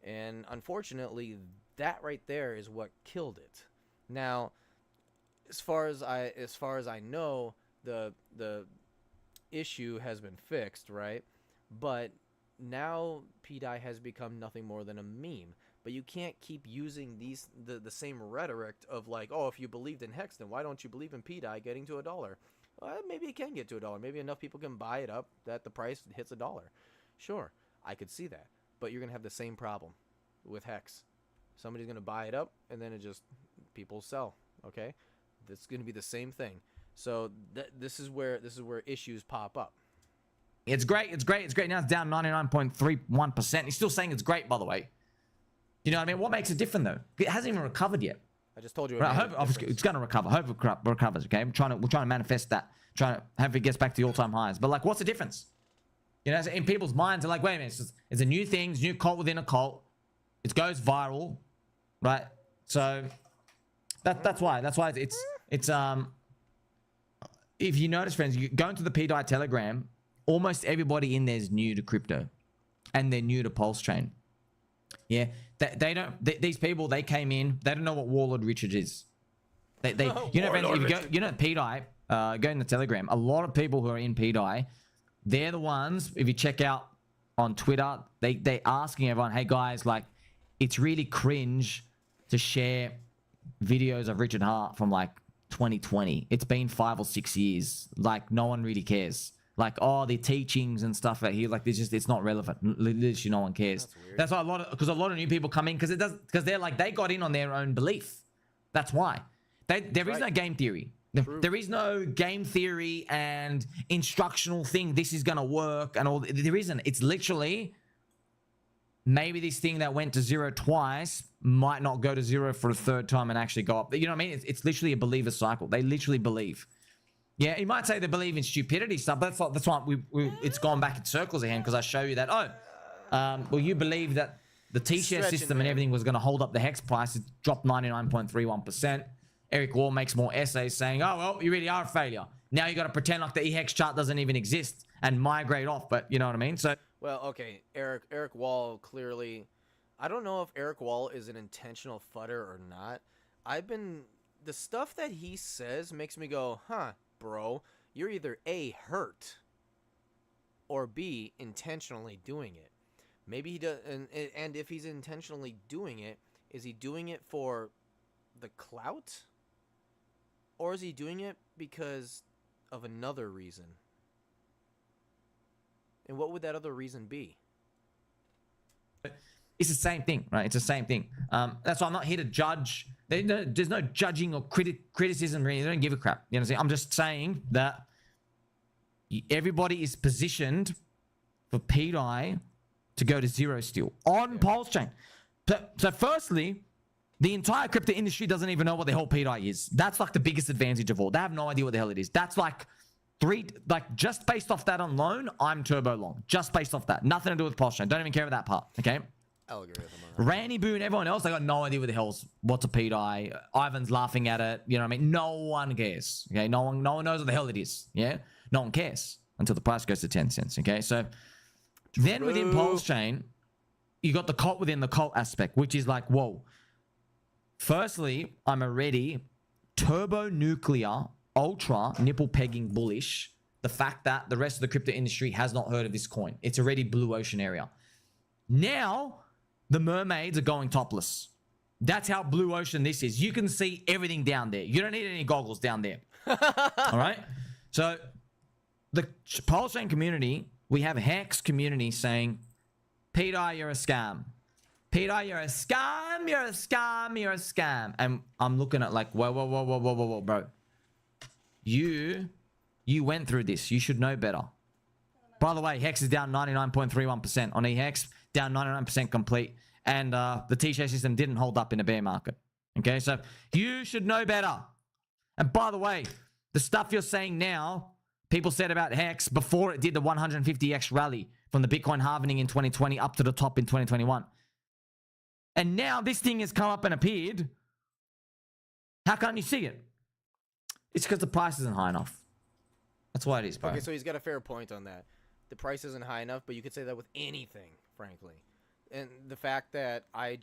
And unfortunately, that right there is what killed it. Now, as far as I know, the issue has been fixed, right? But now PDI has become nothing more than a meme. But you can't keep using the same rhetoric of like, oh, if you believed in HEX, then why don't you believe in PDI getting to $1? Well, maybe it can get to $1. Maybe enough people can buy it up that the price hits $1. Sure, I could see that. But you're gonna have the same problem with HEX. Somebody's gonna buy it up, and then people sell. Okay, that's gonna be the same thing. So this is where issues pop up. It's great. Now it's down 99.31%. He's still saying it's great, by the way. You know what I mean? What makes it different though? It hasn't even recovered yet. I just told you. Right, I hope it's going to recover. Hope it recovers. Okay, we're trying to manifest that. Trying to have it gets back to the all-time highs. But like, what's the difference? You know, in people's minds, they're like, wait a minute, it's a new thing, it's a new cult within a cult. It goes viral, right? So that's why it's if you notice, friends, you go into the PDI Telegram, almost everybody in there is new to crypto, and they're new to Pulse Chain. Yeah, these people, they came in, they don't know what Warlord Richard is. You know, friends, if you go, you know, PDI, go in the Telegram, a lot of people who are in PDI, they're the ones, if you check out on Twitter, they asking everyone, hey guys, like, it's really cringe to share videos of Richard Hart from like 2020. It's been 5 or 6 years. Like, no one really cares. Like, oh, the teachings and stuff out here, like, it's not relevant. Literally, no one cares. That's why a lot of new people come in because they're like, they got in on their own belief. That's why. There is no game theory. There is no game theory and instructional thing. This is gonna work and all. There isn't. It's literally maybe this thing that went to 0 twice might not go to 0 for a 3rd time and actually go up. You know what I mean? It's literally a believer cycle. They literally believe. Yeah, you might say they believe in stupidity stuff, but that's why it's gone back in circles again, because I show you that, well, you believe that the T-share system and everything was going to hold up the HEX price. It dropped 99.31%. Eric Wall makes more essays saying, oh, well, you really are a failure. Now you got to pretend like the EHEX chart doesn't even exist and migrate off, but you know what I mean? So, well, okay, Eric Wall clearly, I don't know if Eric Wall is an intentional fudder or not. The stuff that he says makes me go, huh, bro, you're either A, hurt, or B, intentionally doing it. Maybe he does, and if he's intentionally doing it, is he doing it for the clout? Or is he doing it because of another reason? And what would that other reason be? it's the same thing, right? It's the same thing. That's why I'm not here to judge. There's no judging or criticism or anything. They don't give a crap. You know what I'm saying? I'm just saying that everybody is positioned for PDI to go to zero still on Pulse Chain. So firstly, the entire crypto industry doesn't even know what the hell PDI is. That's like the biggest advantage of all. They have no idea what the hell it is. That's like just based off that alone, I'm turbo long. Just based off that. Nothing to do with Pulse Chain. Don't even care about that part. Okay. Algorithm. Randy Boo and everyone else, they got no idea what the hell's what's a PDI. Ivan's laughing at it. You know what I mean? No one cares. Okay. No one knows what the hell it is. Yeah. No one cares until the price goes to 10 cents. Okay. So then within Pulse Chain, you got the cult within the cult aspect, which is like, whoa. Firstly, I'm already turbo nuclear, ultra nipple pegging bullish. The fact that the rest of the crypto industry has not heard of this coin. It's already blue ocean area. Now, the mermaids are going topless. That's how blue ocean this is. You can see everything down there. You don't need any goggles down there. All right? So, the Pulse Chain community, we have HEX community saying, PDI, you're a scam. PDI, you're a scam, you're a scam, you're a scam. And I'm looking at like, whoa, bro. You went through this. You should know better. By the way, HEX is down 99.31% on EHEX, down 99% complete. And the T-share system didn't hold up in a bear market. Okay, so you should know better. And by the way, the stuff you're saying now, people said about HEX before it did the 150x rally from the Bitcoin halving in 2020 up to the top in 2021. And now this thing has come up and appeared. How can't you see it? It's because the price isn't high enough. That's why it is, bro. Okay, so he's got a fair point on that. The price isn't high enough, but you could say that with anything, frankly. And the fact that I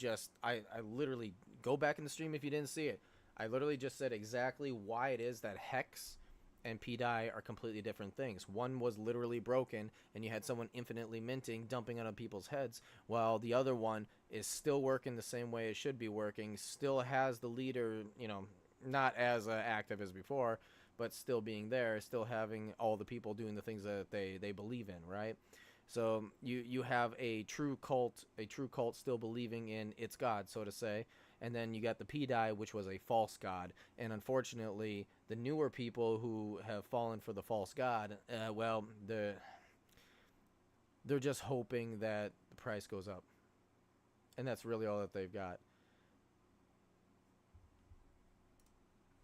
literally go back in the stream if you didn't see it. I literally just said exactly why it is that HEX and PDI are completely different things. One was literally broken, and you had someone infinitely minting, dumping it on people's heads, while the other one is still working the same way it should be working, still has the leader, you know, not as active as before, but still being there, still having all the people doing the things that they believe in, right? So you have a true cult still believing in its God, so to say, and then you got the PDI, which was a false god. And unfortunately, the newer people who have fallen for the false god, well, they're just hoping that the price goes up, and that's really all that they've got.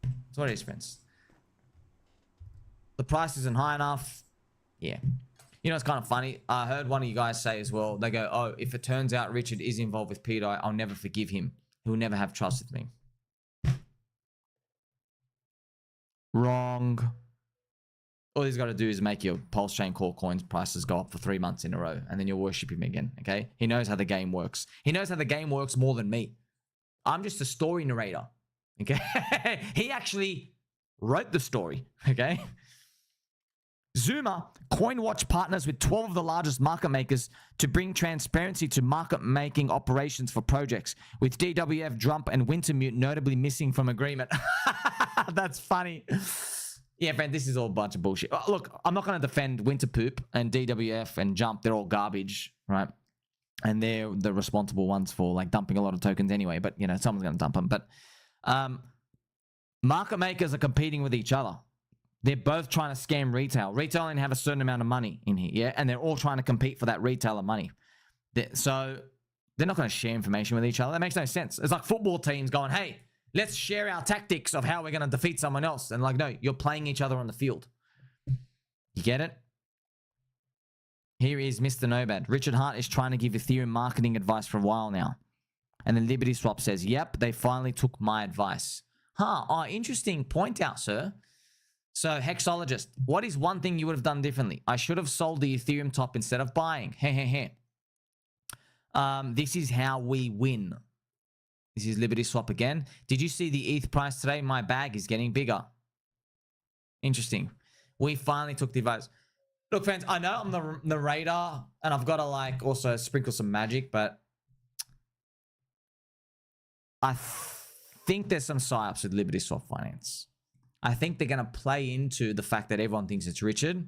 That's what it is, friends. The price isn't high enough. Yeah. You know, it's kind of funny. I heard one of you guys say as well, they go, oh, if it turns out Richard is involved with PDI, I'll never forgive him. He'll never have trust with me. Wrong. All he's got to do is make your pulse chain core coins prices go up for 3 months in a row, and then you'll worship him again, okay? He knows how the game works. He knows how the game works more than me. I'm just a story narrator, okay? He actually wrote the story, okay? Zuma, CoinWatch partners with 12 of the largest market makers to bring transparency to market making operations for projects, with DWF, Drump, and Wintermute notably missing from agreement. That's funny. Yeah, friend, this is all a bunch of bullshit. Look, I'm not going to defend Winterpoop and DWF and Jump. They're all garbage, right? And they're the responsible ones for like dumping a lot of tokens anyway, but you know, someone's going to dump them. But market makers are competing with each other. They're both trying to scam retail. Retail only have a certain amount of money in here, yeah? And they're all trying to compete for that retailer money. So they're not going to share information with each other. That makes no sense. It's like football teams going, hey, let's share our tactics of how we're going to defeat someone else. And like, no, you're playing each other on the field. You get it? Here is Mr. Nobad. Richard Hart is trying to give Ethereum marketing advice for a while now. And then Liberty Swap says, yep, they finally took my advice. Huh, oh, interesting point out, sir. So, Hexologist, what is one thing you would have done differently? I should have sold the Ethereum top instead of buying. This is how we win. This is Liberty Swap again. Did you see the ETH price today? My bag is getting bigger. Interesting. We finally took the advice. Look, friends, I know I'm the narrator, and I've got to like also sprinkle some magic, but I think there's some psyops with Liberty Swap Finance. I think they're going to play into the fact that everyone thinks it's Richard.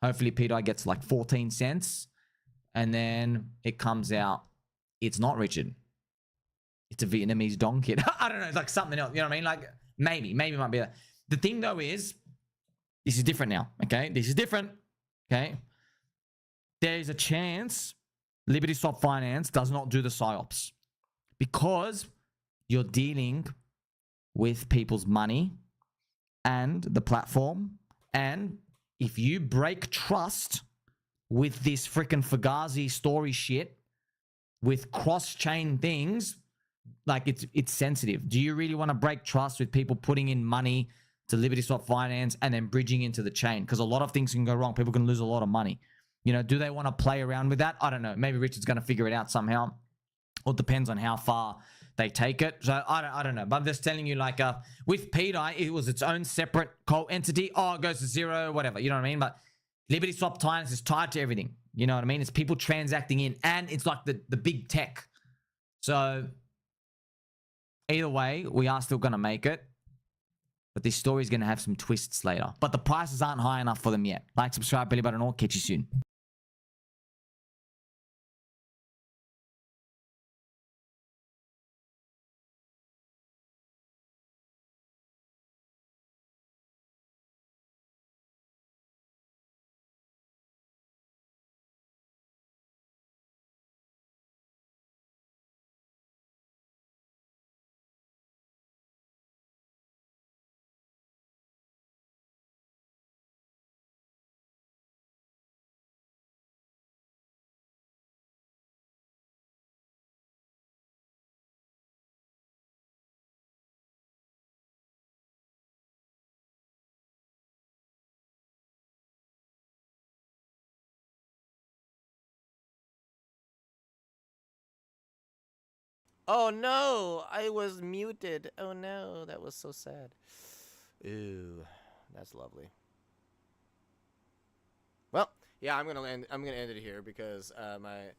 Hopefully PDI gets like 14 cents. And then it comes out, it's not Richard. It's a Vietnamese dong kid. I don't know. It's like something else. You know what I mean? Like maybe it might be that. The thing though is, this is different now. Okay. This is different. Okay. There's a chance Liberty Swap Finance does not do the psyops because you're dealing with people's money and the platform. And if you break trust with this freaking Fugazi story shit, with cross-chain things, like it's sensitive. Do you really want to break trust with people putting in money to Liberty Swap Finance and then bridging into the chain? Because a lot of things can go wrong. People can lose a lot of money. You know, do they want to play around with that? I don't know. Maybe Richard's going to figure it out somehow. Or it depends on how far they take it. So I don't know. But I'm just telling you, like, with PDI, it was its own separate cult entity. Oh, it goes to zero, whatever. You know what I mean? But Liberty Swap Titans is tied to everything. You know what I mean? It's people transacting in, and it's like the big tech. So either way, we are still going to make it. But this story is going to have some twists later. But the prices aren't high enough for them yet. Like, subscribe, belly button, all. Catch you soon. Oh no, I was muted. Oh no, that was so sad. Ooh, that's lovely. Well, yeah, I'm gonna end it here because my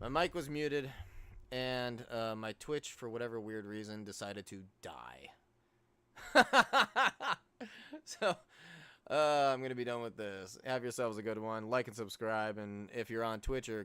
mic was muted, and my Twitch, for whatever weird reason, decided to die. So I'm gonna be done with this. Have yourselves a good one. Like and subscribe, and if you're on Twitch or